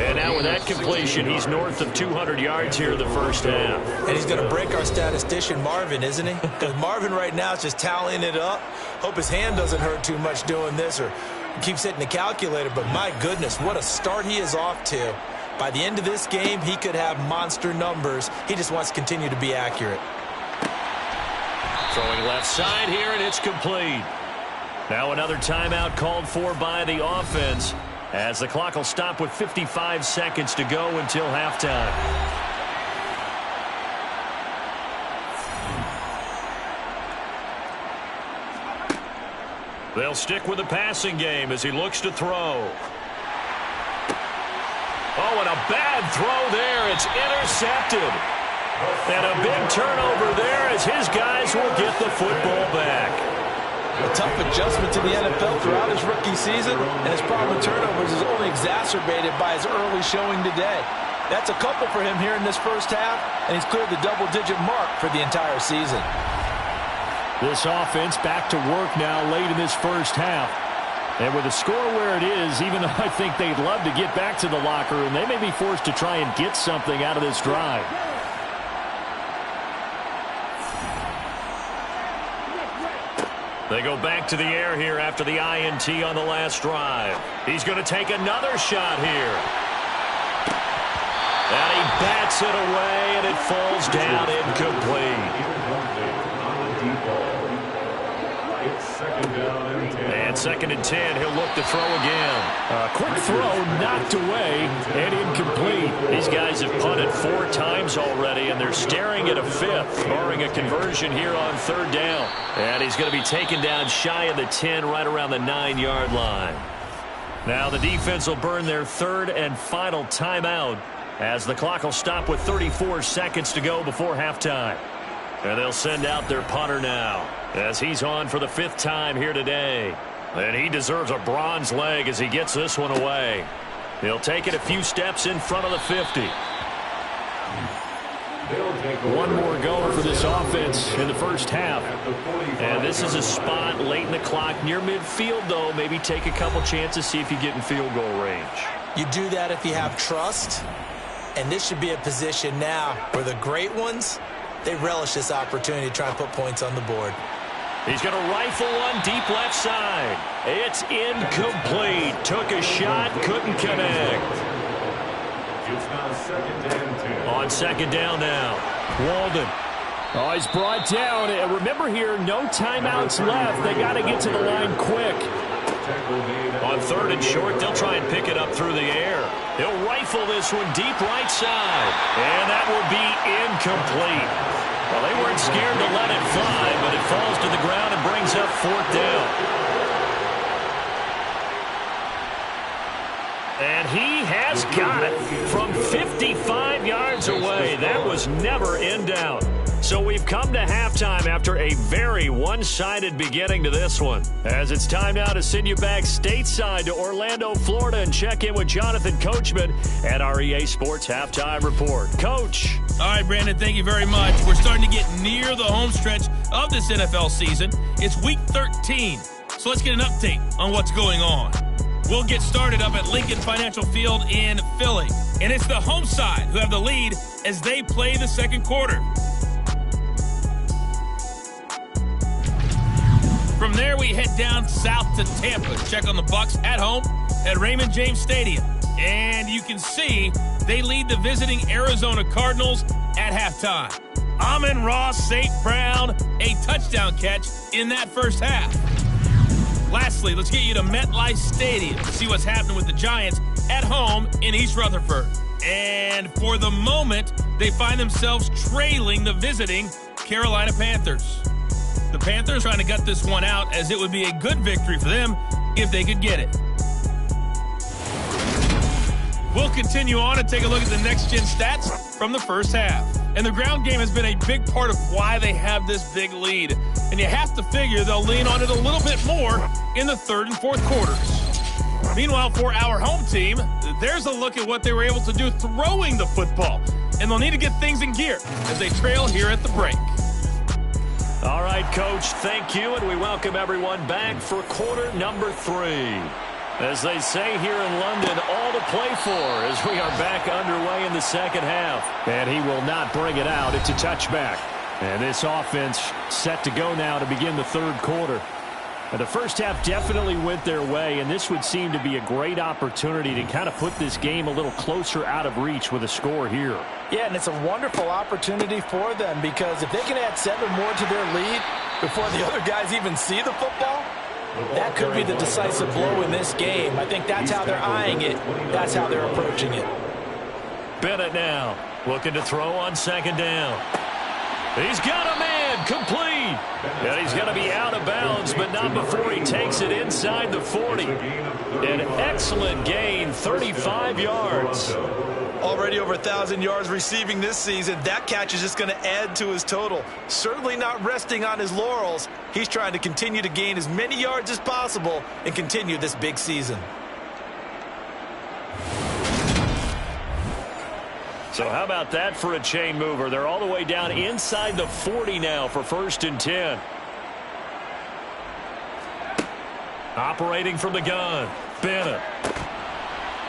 And now with that completion, he's north of 200 yards here in the first half. And he's going to break our statistician, Marvin, isn't he? Because Marvin right now is just tallying it up. Hope his hand doesn't hurt too much doing this or keeps hitting the calculator. But my goodness, what a start he is off to. By the end of this game, he could have monster numbers. He just wants to continue to be accurate. Throwing left side here, and it's complete. Now another timeout called for by the offense as the clock will stop with 55 seconds to go until halftime. They'll stick with the passing game as he looks to throw. Oh, and a bad throw there. It's intercepted. And a big turnover there as his guys will get the football back. A tough adjustment to the NFL throughout his rookie season, and his problem with turnovers is only exacerbated by his early showing today. That's a couple for him here in this first half, and he's cleared the double-digit mark for the entire season. This offense back to work now late in this first half. And with the score where it is, even though I think they'd love to get back to the locker room, they may be forced to try and get something out of this drive. They go back to the air here after the INT on the last drive. He's going to take another shot here. And he bats it away, and it falls down incomplete. It's 2nd down and 10. And 2nd and 10, he'll look to throw again. Quick throw knocked away and incomplete. These guys have punted 4 times already, and they're staring at a 5th, barring a conversion here on 3rd down. And he's going to be taken down shy of the 10, right around the 9-yard line. Now the defense will burn their 3rd and final timeout as the clock will stop with 34 seconds to go before halftime. And they'll send out their punter now as he's on for the 5th time here today. And he deserves a bronze leg as he gets this one away. He'll take it a few steps in front of the 50. One more go for this offense in the first half. And this is a spot late in the clock near midfield, though. Maybe take a couple chances, see if you get in field goal range. You do that if you have trust. And this should be a position now where the great ones, they relish this opportunity to try and put points on the board. He's going to rifle one deep left side. It's incomplete. Took a shot, couldn't connect. It's now 2nd and 10. On 2nd down now, Walden. Oh, he's brought down. Remember here, no timeouts left. They got to get to the line quick. On 3rd and short, they'll try and pick it up through the air. He'll rifle this one deep right side. And that will be incomplete. Well, they weren't scared to let it fly, but it falls to the ground and brings up 4th down. And he has got it from 55 yards away. That was never in doubt. So we've come to halftime after a very one-sided beginning to this one. As it's time now to send you back stateside to Orlando, Florida, and check in with Jonathan Coachman at our EA Sports Halftime Report. Coach. All right, Brandon, thank you very much. We're starting to get near the home stretch of this NFL season. It's Week 13, so let's get an update on what's going on. We'll get started up at Lincoln Financial Field in Philly, and it's the home side who have the lead as they play the second quarter. From there, we head down south to Tampa. Check on the Bucs at home at Raymond James Stadium. And you can see they lead the visiting Arizona Cardinals at halftime. Amon-Ra St. Brown, a touchdown catch in that first half. Lastly, let's get you to MetLife Stadium to see what's happening with the Giants at home in East Rutherford. And for the moment, they find themselves trailing the visiting Carolina Panthers. The Panthers trying to gut this one out, as it would be a good victory for them if they could get it. We'll continue on and take a look at the next-gen stats from the first half. And the ground game has been a big part of why they have this big lead. And you have to figure they'll lean on it a little bit more in the 3rd and 4th quarters. Meanwhile, for our home team, there's a look at what they were able to do throwing the football. And they'll need to get things in gear as they trail here at the break. All right, Coach, thank you, and we welcome everyone back for quarter number 3. As they say here in London, all to play for as we are back underway in the second half. And he will not bring it out. It's a touchback. And this offense set to go now to begin the 3rd quarter. And the first half definitely went their way, and this would seem to be a great opportunity to kind of put this game a little closer out of reach with a score here. Yeah, and it's a wonderful opportunity for them, because if they can add 7 more to their lead before the other guys even see the football, that could be the decisive blow in this game. I think that's how they're eyeing it. That's how they're approaching it. Bennett now looking to throw on 2nd down. He's got a man, complete. And he's going to be out of bounds, but not before he takes it inside the 40. An excellent gain, 35 yards. Already over 1,000 yards receiving this season. That catch is just going to add to his total. Certainly not resting on his laurels. He's trying to continue to gain as many yards as possible and continue this big season. So how about that for a chain mover? They're all the way down inside the 40 now for 1st and 10. Operating from the gun, Bennett.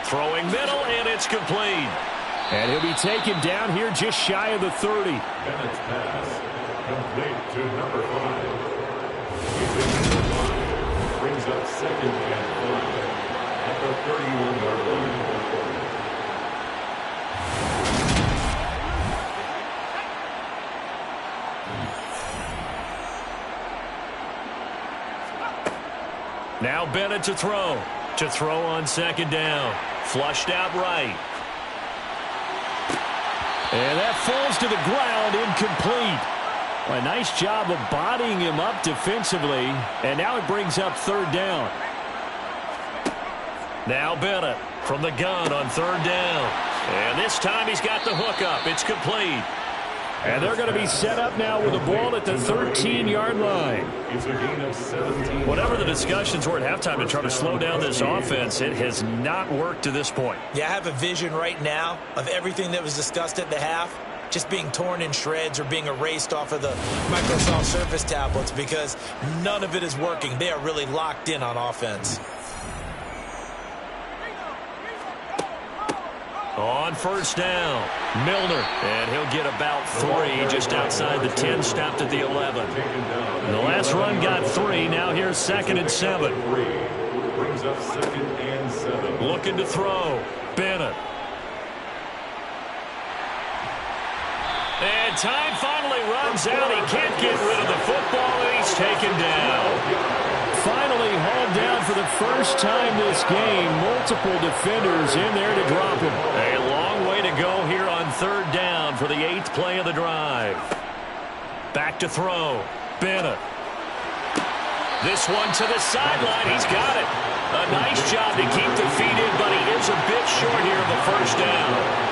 Throwing middle, and it's complete. And he'll be taken down here just shy of the 30. Bennett's pass complete to number 5. Brings up 2nd and 5 at the 31-yard line. Now Bennett to throw. To throw on second down. Flushed out right. And that falls to the ground, incomplete. A nice job of bodying him up defensively. And now it brings up third down. Now Bennett from the gun on third down. And this time he's got the hook up. It's complete. And they're going to be set up now with the ball at the 13-yard line. It's a gain of 17. Whatever the discussions were at halftime to try to slow down this offense, it has not worked to this point. Yeah, I have a vision right now of everything that was discussed at the half just being torn in shreds or being erased off of the Microsoft Surface tablets because none of it is working. They are really locked in on offense. On first down, Milner, and he'll get about 3 just outside the 10, stopped at the 11. The last run got 3, now here's 2nd and 7. Brings up 2nd and 7. Looking to throw, Bennett. And time finally runs out. He can't get rid of the football, and he's taken down. Finally hauled down for the first time this game. Multiple defenders in there to drop him. A long way to go here on third down for the 8th play of the drive. Back to throw. Bennett. This one to the sideline. He's got it. A nice job to keep the feet in, but he is a bit short here of the first down.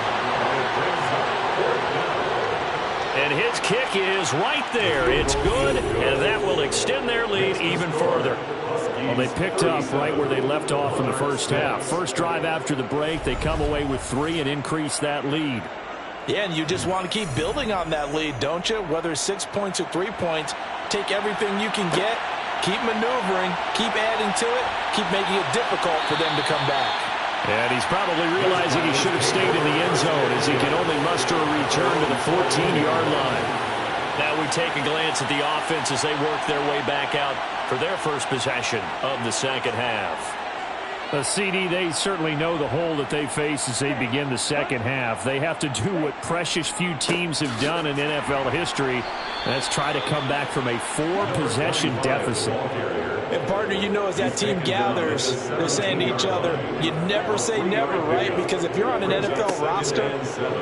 And his kick is right there. It's good, and that will extend their lead even further. Well, they picked up right where they left off in the first half. First drive after the break, they come away with 3 and increase that lead. Yeah, and you just want to keep building on that lead, don't you? Whether it's 6 points or 3 points, take everything you can get, keep maneuvering, keep adding to it, keep making it difficult for them to come back. And he's probably realizing he should have stayed in the end zone as he can only muster a return to the 14-yard line. Now we take a glance at the offense as they work their way back out for their first possession of the second half. CD, they certainly know the hole that they face as they begin the second half. They have to do what precious few teams have done in NFL history. That's try to come back from a 4-possession deficit. And partner, you know, as that team gathers, they're saying to each other, you never say never, right? Because if you're on an NFL roster,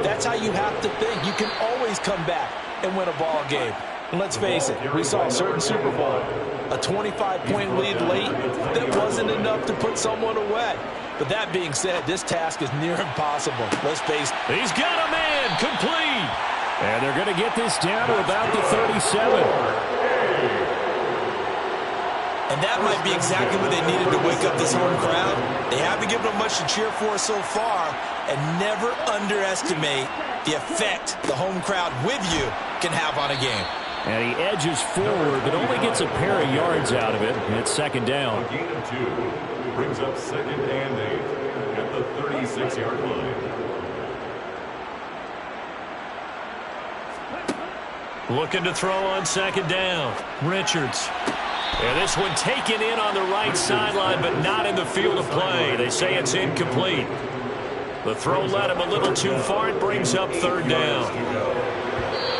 that's how you have to think. You can always come back and win a ball game. And let's face it, we saw a certain Super Bowl, a 25-point lead late that wasn't enough to put someone away. But that being said, this task is near impossible. Let's face it. He's got a man, complete. And they're going to get this down to about the 37. And that might be exactly what they needed to wake up this home crowd. They haven't given them much to cheer for so far, and never underestimate the effect the home crowd with you can have on a game. And he edges forward, but only gets a pair of yards out of it. And it's second down. A gain of 2 brings up 2nd and 8 at the 36-yard line. Looking to throw on second down. Richards. And this one taken in on the right sideline, but not in the field of play. They say it's incomplete. The throw led him a little too far. It brings up third down.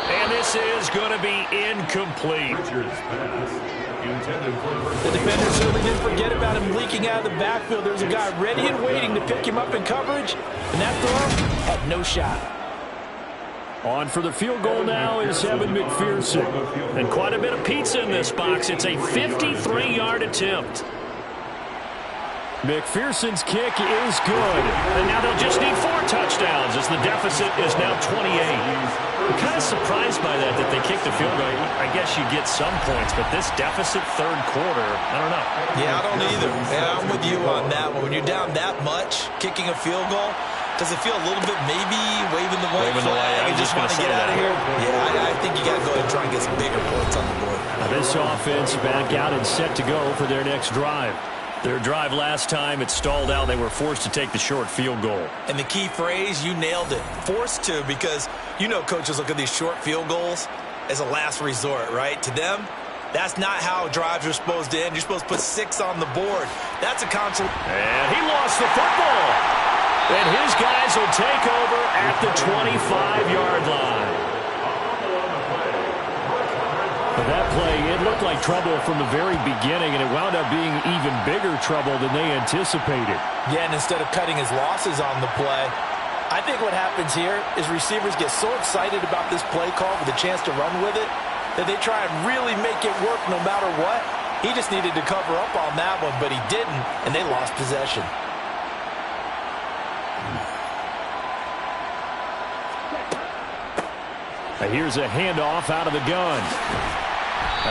And this is going to be incomplete. The defender certainly didn't forget about him leaking out of the backfield. There's a guy ready and waiting to pick him up in coverage, and that throw had no shot. On for the field goal now is Evan McPherson. And quite a bit of pizza in this box. It's a 53-yard attempt. McPherson's kick is good. And now they'll just need 4 touchdowns as the deficit is now 28. I'm kind of surprised by that they kicked the field goal. I guess you get some points, but this deficit third quarter, I don't know. Yeah, I don't either. Yeah, I'm with you on that one. When you're down that much, kicking a field goal, does it feel a little bit maybe waving the white flag and just want to get out of here? Yeah, I think you got to go ahead and try and get some bigger points on the board. This offense back out and set to go for their next drive. Their drive last time, it stalled out. They were forced to take the short field goal. And the key phrase, you nailed it. Forced to, because you know coaches look at these short field goals as a last resort, right? To them, that's not how drives are supposed to end. You're supposed to put 6 on the board. That's a consolation. And he lost the football. And his guys will take over at the 25-yard line. But that play, it looked like trouble from the very beginning, and it wound up being even bigger trouble than they anticipated. Yeah, and instead of cutting his losses on the play, I think what happens here is receivers get so excited about this play call with a chance to run with it that they try and really make it work no matter what. He just needed to cover up on that one, but he didn't, and they lost possession. Here's a handoff out of the gun.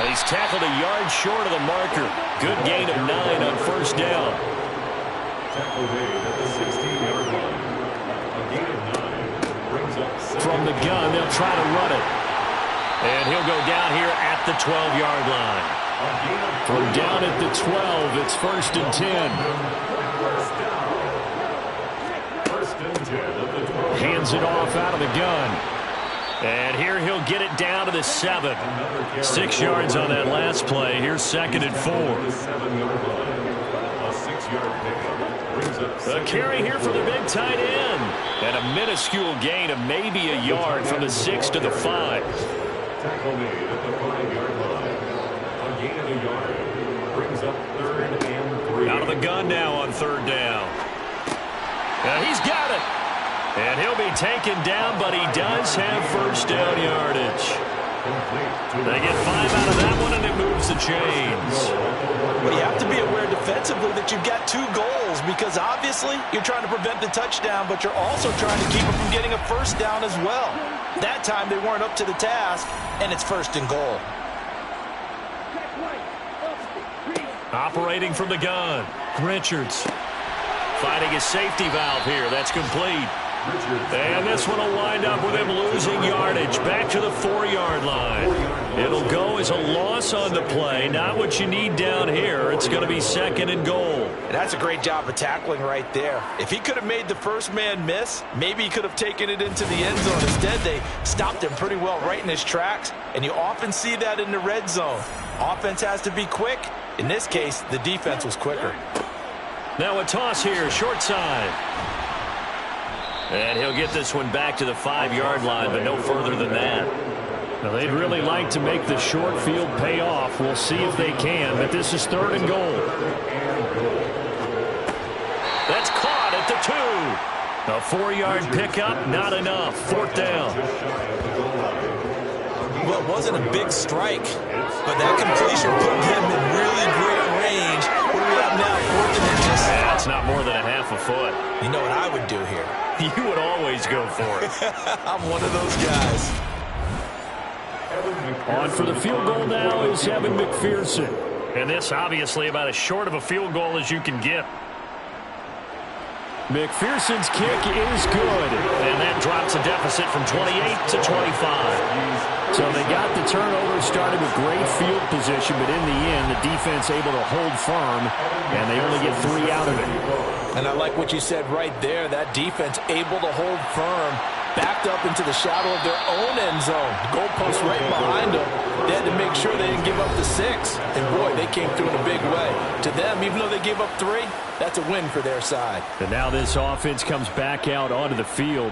He's tackled a yard short of the marker. Good gain of 9 on first down. Tackle made at the 16-yard line. A gain of 9 brings up second. From the gun, they'll try to run it. And he'll go down here at the 12-yard line. From down at the 12, it's 1st and 10. First and 10 at the 12. Hands it off out of the gun. And here he'll get it down to the 7. 6 yards on that last play. Here's 2nd and 4. A carry here for the big tight end. And a minuscule gain of maybe a yard from the 6 to the 5. Tackle made at the 5-yard line. A gain of a yard brings up 3rd and 3. Out of the gun now on 3rd down. He's got it. And he'll be taken down, but he does have first down yardage. They get 5 out of that one, and it moves the chains. Well, you have to be aware defensively that you've got 2 goals because obviously you're trying to prevent the touchdown, but you're also trying to keep it from getting a first down as well. That time they weren't up to the task, and it's 1st and goal. Operating from the gun, Richards. Finding his safety valve here. That's complete. And this one will wind up with him losing yardage back to the 4-yard line. It'll go as a loss on the play. Not what you need down here. It's going to be 2nd and goal. That's a great job of tackling right there. If he could have made the first man miss, maybe he could have taken it into the end zone. Instead, they stopped him pretty well right in his tracks, and you often see that in the red zone. Offense has to be quick. In this case, the defense was quicker. Now a toss here, short side. And he'll get this one back to the 5-yard line, but no further than that. Now, they'd really like to make the short field pay off. We'll see if they can, but this is 3rd and goal. That's caught at the 2. A 4-yard pickup, not enough. 4th down. Well, it wasn't a big strike, but that completion put them in really great range. What do we have now? 4th and inches. That's not more than a half a foot. You know what I would do here? You would always go for it. I'm one of those guys. On for the field goal now is Evan McPherson. And this obviously about as short of a field goal as you can get. McPherson's kick is good. And that drops a deficit from 28 to 25. So they got the turnover, started with great field position, but in the end, the defense able to hold firm, and they only get 3 out of it. And I like what you said right there. That defense able to hold firm, backed up into the shadow of their own end zone. Goalpost right behind them. They had to make sure they didn't give up the 6. And, boy, they came through in a big way. To them, even though they gave up 3, that's a win for their side. And now this offense comes back out onto the field.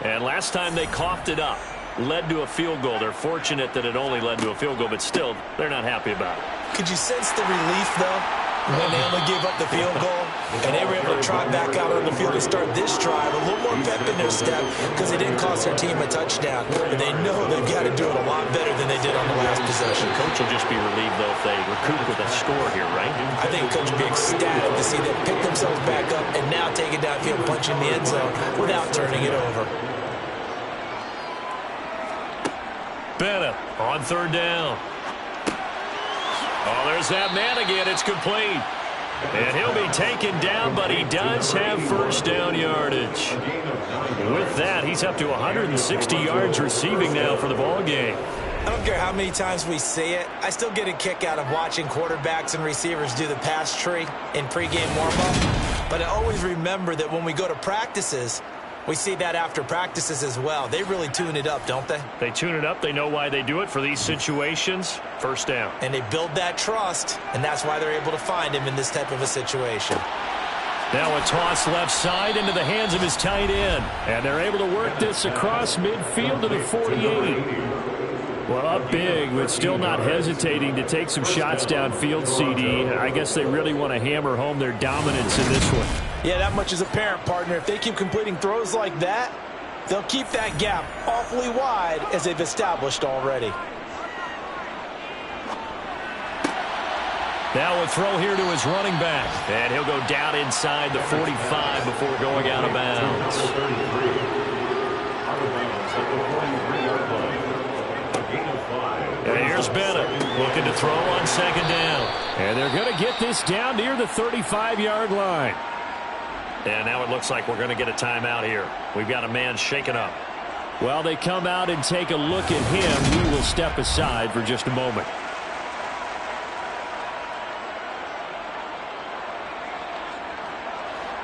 And last time they coughed it up, led to a field goal. They're fortunate that it only led to a field goal, but still, they're not happy about it. Could you sense the relief, though, when they only gave up the field goal? And they were able to trot back out on the field and start this drive. A little more pep in their step because they didn't cost their team a touchdown. And they know they've got to do it a lot better than they did on the last possession. Coach will just be relieved, though, if they recoup with a score here, right? I think Coach will be ecstatic to see them pick themselves back up and now take it downfield, punch in the end zone without turning it over. Bennett on 3rd down. Oh, there's that man again. It's complete. And he'll be taken down, but he does have first down yardage. With that, he's up to 160 yards receiving now for the ball game. I don't care how many times we see it. I still get a kick out of watching quarterbacks and receivers do the pass tree in pregame warm-up. But I always remember that when we go to practices, we see that after practices as well. They really tune it up, don't they? They tune it up. They know why they do it for these situations. First down. And they build that trust, and that's why they're able to find him in this type of a situation. Now a toss left side into the hands of his tight end. And they're able to work this across midfield to the 48. Well, up big, but still not hesitating to take some shots downfield, CD. I guess they really want to hammer home their dominance in this one. Yeah, that much is apparent, partner. If they keep completing throws like that, they'll keep that gap awfully wide as they've established already. Now a throw here to his running back. And he'll go down inside the 45 before going out of bounds. And here's Bennett looking to throw on second down. And they're going to get this down near the 35-yard line. And now it looks like we're going to get a timeout here. We've got a man shaken up. While they come out and take a look at him, we will step aside for just a moment.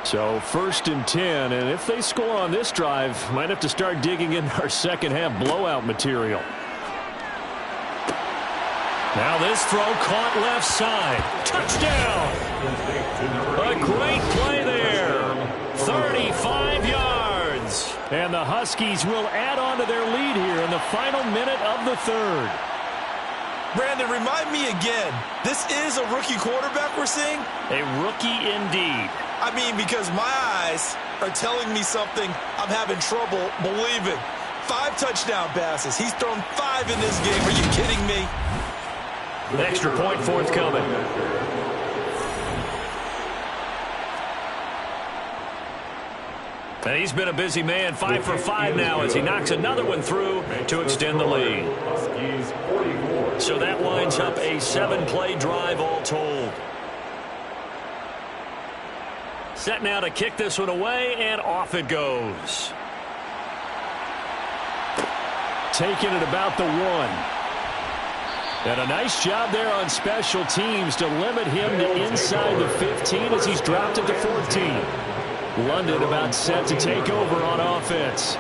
So 1st and 10, and if they score on this drive, might have to start digging in our second half blowout material. Now this throw caught left side. Touchdown! A great play there. 35 yards. And the Huskies will add on to their lead here in the final minute of the third. Brandon, remind me again, this is a rookie quarterback we're seeing? A rookie indeed. I mean, because my eyes are telling me something I'm having trouble believing. 5 touchdown passes. He's thrown 5 in this game. Are you kidding me? Extra point forthcoming. And he's been a busy man, 5 for 5 now as he knocks another one through to extend the lead. So that winds up a 7-play drive all told. Set now to kick this one away, and off it goes. Taking it about the 1. And a nice job there on special teams to limit him to inside the 15 as he's dropped it to 14. London about set to take over on offense.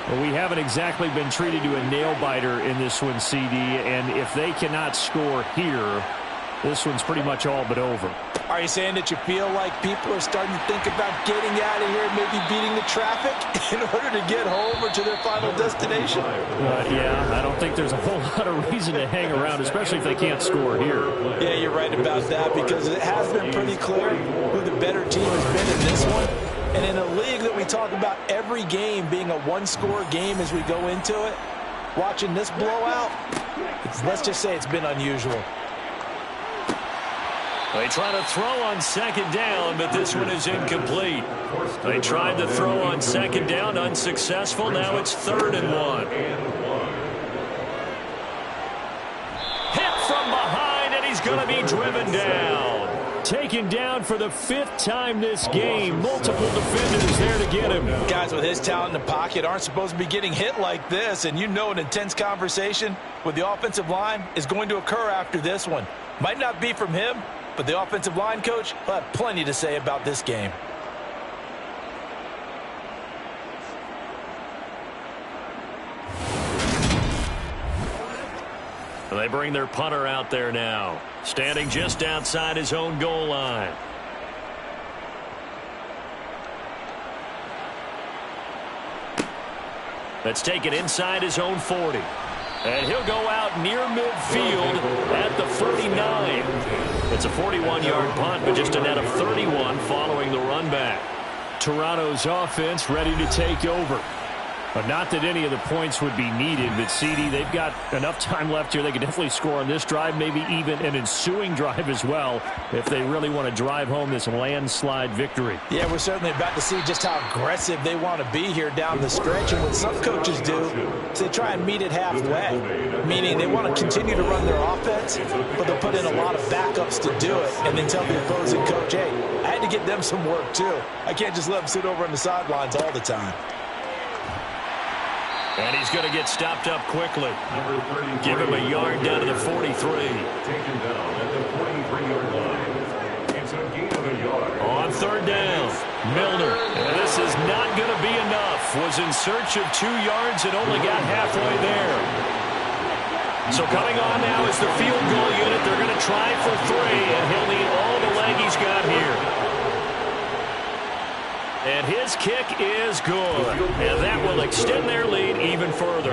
Well, we haven't exactly been treated to a nail-biter in this one, CD, and if they cannot score here, this one's pretty much all but over. Are you saying that you feel like people are starting to think about getting out of here, maybe beating the traffic in order to get home or to their final destination? Yeah, I don't think there's a whole lot of reason to hang around, especially if they can't score here. Yeah, you're right about that because it has been pretty clear who the better team has been in this one. And in a league that we talk about every game being a one-score game as we go into it, watching this blowout, let's just say it's been unusual. They try to throw on second down, but this one is incomplete. They tried to throw on second down, unsuccessful. Now it's 3rd and 1. Hit from behind, and he's going to be driven down. Taken down for the 5th time this game. Multiple defenders there to get him. Guys with his talent in the pocket aren't supposed to be getting hit like this, and you know an intense conversation with the offensive line is going to occur after this one. Might not be from him, but the offensive line coach will have plenty to say about this game. They bring their punter out there now, standing just outside his own goal line. Let's take it inside his own 40. And he'll go out near midfield at the 49. It's a 41-yard punt, but just a net of 31 following the run back. Toronto's offense ready to take over. But not that any of the points would be needed, but CD, they've got enough time left here. They could definitely score on this drive, maybe even an ensuing drive as well, if they really want to drive home this landslide victory. Yeah, we're certainly about to see just how aggressive they want to be here down the stretch. And what some coaches do is they try and meet it halfway, meaning they want to continue to run their offense, but they'll put in a lot of backups to do it and then tell the opposing coach, hey, I had to get them some work too. I can't just let them sit over on the sidelines all the time. And he's going to get stopped up quickly. Give him a yard down to the 43. Taken down at the 43-yard line. It's a gain of a yard. On 3rd down, Milner. And this is not going to be enough. Was in search of 2 yards and only got halfway there. So coming on now is the field goal unit. They're going to try for 3, and he'll need all the leg he's got here. And his kick is good. And that will extend their lead even further.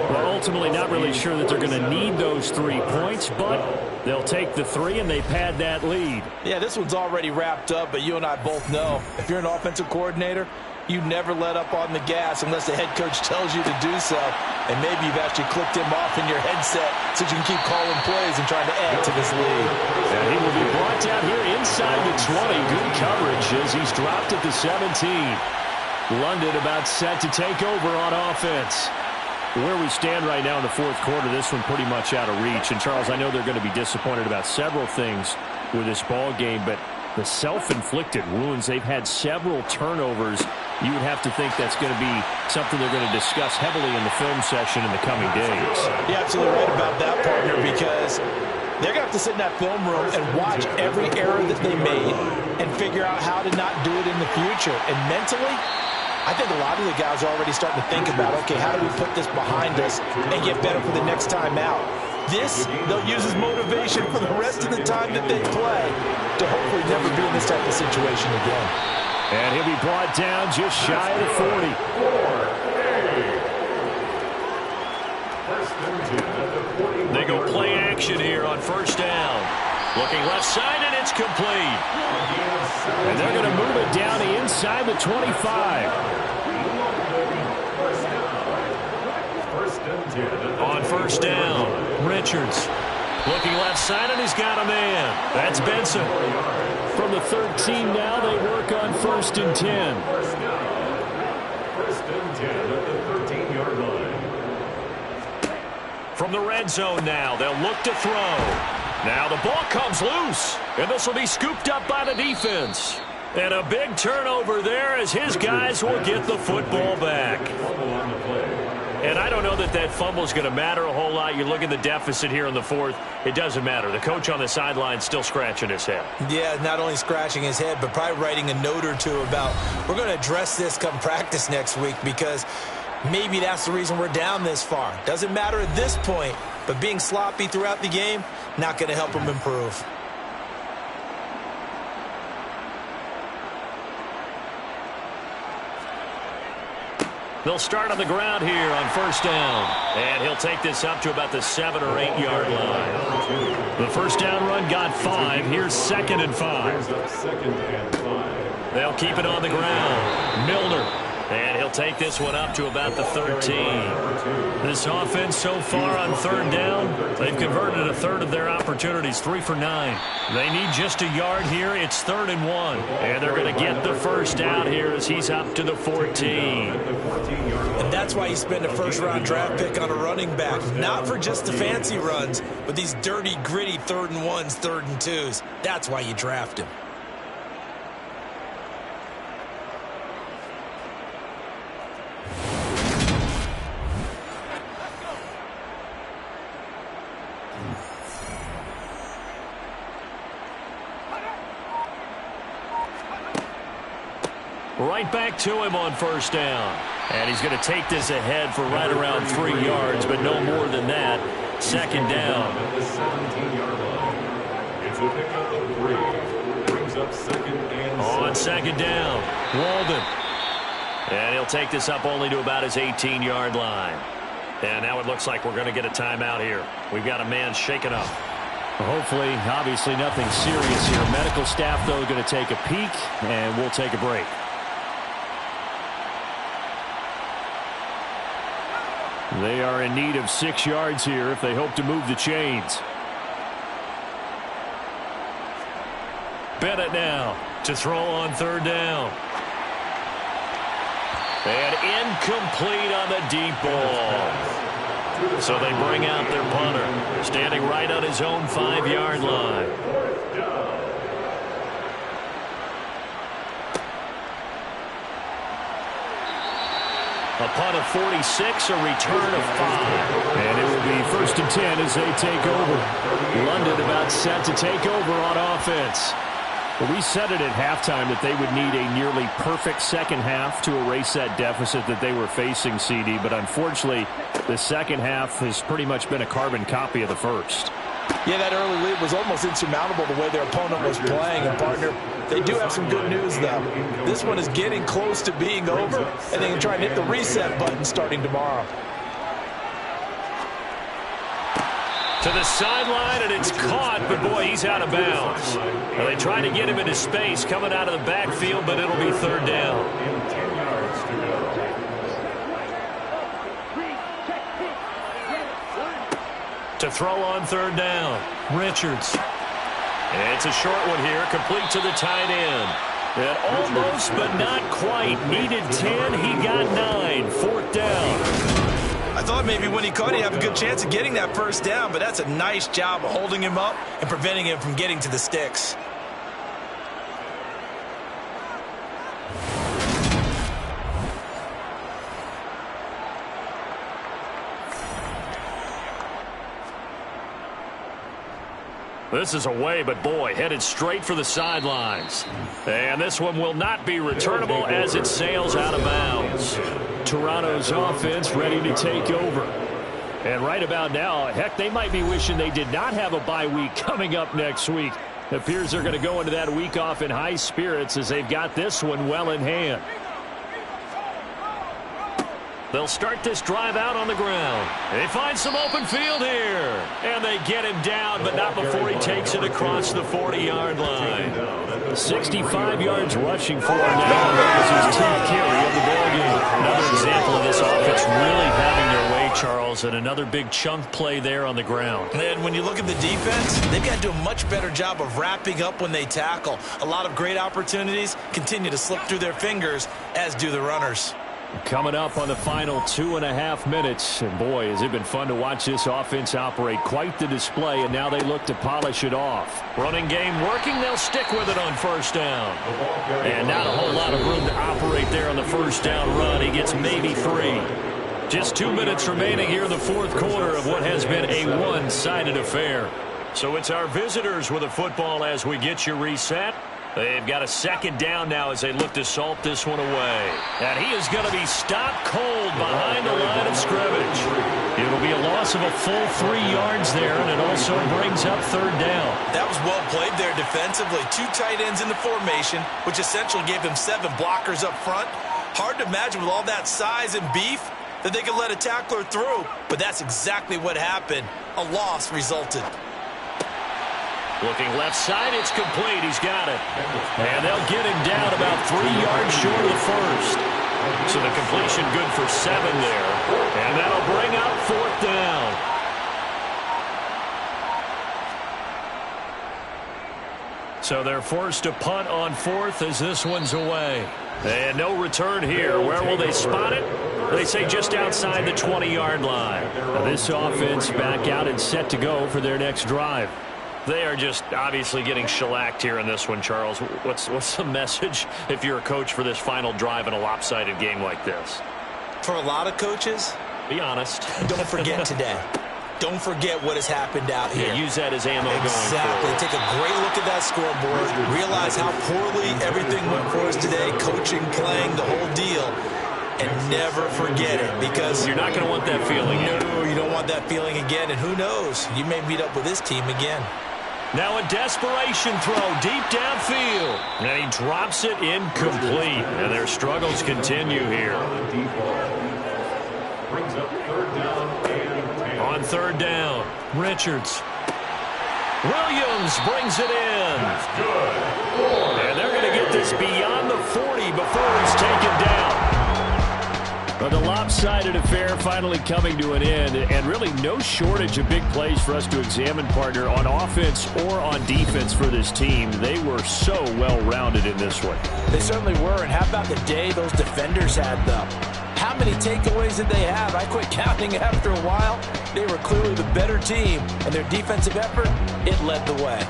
Well, ultimately not really sure that they're going to need those 3 points, but they'll take the 3 and they pad that lead. Yeah, this one's already wrapped up, but you and I both know if you're an offensive coordinator, you never let up on the gas unless the head coach tells you to do so. And maybe you've actually clicked him off in your headset so you can keep calling plays and trying to add to this lead. And he will be brought down here inside the 20. Good coverage as he's dropped at the 17. London about set to take over on offense. Where we stand right now in the fourth quarter, this one pretty much out of reach. And, Charles, I know they're going to be disappointed about several things with this ball game, but the self-inflicted wounds, they've had several turnovers. You would have to think that's going to be something they're going to discuss heavily in the film session in the coming days. You're absolutely right about that, partner, because they're going to have to sit in that film room and watch every error that they made and figure out how to not do it in the future. And mentally, I think a lot of the guys are already starting to think about, okay, how do we put this behind us and get better for the next time out? This, they'll use as motivation for the rest of the time that they play to hopefully never be in this type of situation again. And he'll be brought down just shy of the 40. They go play action here on first down. Looking left side, and it's complete. And they're going to move it down the inside the 25. On first down, Richards looking left side, and he's got a man. That's Benson. From the 13 now, they work on first and 10. First and 10 at the 13-yard line. From the red zone now, they'll look to throw. Now the ball comes loose, and this will be scooped up by the defense. And a big turnover there as his guys will get the football back. And I don't know that that fumble is going to matter a whole lot. You look at the deficit here in the fourth, it doesn't matter. The coach on the sideline still scratching his head. Yeah, not only scratching his head, but probably writing a note or two about, we're going to address this come practice next week, because maybe that's the reason we're down this far. Doesn't matter at this point, but being sloppy throughout the game, not going to help him improve. They'll start on the ground here on first down. And he'll take this up to about the 7 or 8 yard line. The first down run got 5. Here's 2nd and 5. They'll keep it on the ground. Milner. And he'll take this one up to about the 13. This offense so far on third down, they've converted a third of their opportunities, 3 for 9. They need just a yard here. It's 3rd and 1. And they're going to get the first out here as he's up to the 14. And that's why you spend a first-round draft pick on a running back. Not for just the fancy runs, but these dirty, gritty 3rd and 1s, 3rd and 2s. That's why you draft him. Right back to him on first down. And he's going to take this ahead for right around 3 yards, but no more than that. 2nd down. At the 17-yard line. It's a pickup of 3. Brings up 2nd and 7. On 2nd down, Walden. And he'll take this up only to about his 18-yard line. And now it looks like we're going to get a timeout here. We've got a man shaken up. Hopefully, obviously nothing serious here. Medical staff, though, going to take a peek, and we'll take a break. They are in need of 6 yards here if they hope to move the chains. Bennett now to throw on 3rd down. And incomplete on the deep ball. So they bring out their punter, standing right on his own 5-yard line. A punt of 46, a return of 5. And it will be 1st and 10 as they take over. London about set to take over on offense. Well, we said it at halftime that they would need a nearly perfect second half to erase that deficit that they were facing, CD. But unfortunately, the second half has pretty much been a carbon copy of the first. Yeah, that early lead was almost insurmountable the way their opponent was playing. And, partner, they do have some good news, though. This one is getting close to being over, and they can try and hit the reset button starting tomorrow. To the sideline, and it's caught, but boy, he's out of bounds. Well, they try to get him into space coming out of the backfield, but it'll be third down. 10 yards to go. To throw on third down, Richards. And it's a short one here, complete to the tight end. And almost, but not quite. Needed 10, he got 9. Fourth down. I thought maybe when he caught it, he'd have a good chance of getting that first down, but that's a nice job of holding him up and preventing him from getting to the sticks. This is away, but boy, headed straight for the sidelines. And this one will not be returnable as it sails out of bounds. Toronto's offense ready to take over. And right about now, heck, they might be wishing they did not have a bye week coming up next week. It appears they're going to go into that week off in high spirits as they've got this one well in hand. They'll start this drive out on the ground. They find some open field here. And they get him down, but not before he takes it across the 40-yard line. 65 yards rushing for him now. That was his 10th carry of the ballgame. Another example of this offense really having their way, Charles, and another big chunk play there on the ground. And when you look at the defense, they've got to do a much better job of wrapping up when they tackle. A lot of great opportunities continue to slip through their fingers, as do the runners. Coming up on the final 2.5 minutes. And boy, has it been fun to watch this offense operate. Quite the display, and now they look to polish it off. Running game working. They'll stick with it on first down. And not a whole lot of room to operate there on the first down run. He gets maybe 3. Just 2 minutes remaining here in the fourth quarter of what has been a one-sided affair. So it's our visitors with a football as we get you reset. They've got a second down now as they look to salt this one away. And he is going to be stopped cold behind the line of scrimmage. It'll be a loss of a full 3 yards there, and it also brings up third down. That was well played there defensively. 2 tight ends in the formation, which essentially gave him 7 blockers up front. Hard to imagine with all that size and beef that they could let a tackler through, but that's exactly what happened. A loss resulted. Looking left side, it's complete. He's got it. And they'll get him down about 3 yards short of the first. So the completion good for 7 there. And that'll bring up fourth down. So they're forced to punt on fourth as this one's away. And no return here. Where will they spot it? They say just outside the 20-yard line. Now this offense back out and set to go for their next drive. They are just obviously getting shellacked here in this one, Charles. What's the message if you're a coach for this final drive in a lopsided game like this? For a lot of coaches, be honest. Don't forget today. Don't forget what has happened out here. Yeah, use that as ammo going Exactly. forward. Take a great look at that scoreboard. Realize how poorly everything went for us today. Coaching, playing, the whole deal. And never forget it, because you're not going to want that feeling again. No, you don't want that feeling again. And who knows? You may meet up with this team again. Now a desperation throw deep downfield. And he drops it incomplete. And their struggles continue here. Brings up third down and 10. On third down, Richards. Williams brings it in. That's good. And they're going to get this beyond the 40 before he's taken down. But the lopsided affair finally coming to an end, and really no shortage of big plays for us to examine, partner, on offense or on defense for this team. They were so well-rounded in this one. They certainly were, and how about the day those defenders had, though? How many takeaways did they have? I quit counting after a while. They were clearly the better team, and their defensive effort, it led the way.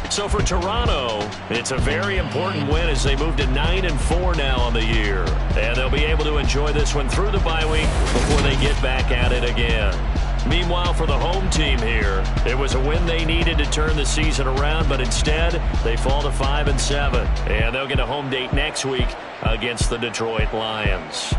So for Toronto, it's a very important win as they move to 9-4 now on the year. And they'll be able to enjoy this one through the bye week before they get back at it again. Meanwhile, for the home team here, it was a win they needed to turn the season around, but instead they fall to 5-7. And they'll get a home date next week against the Detroit Lions.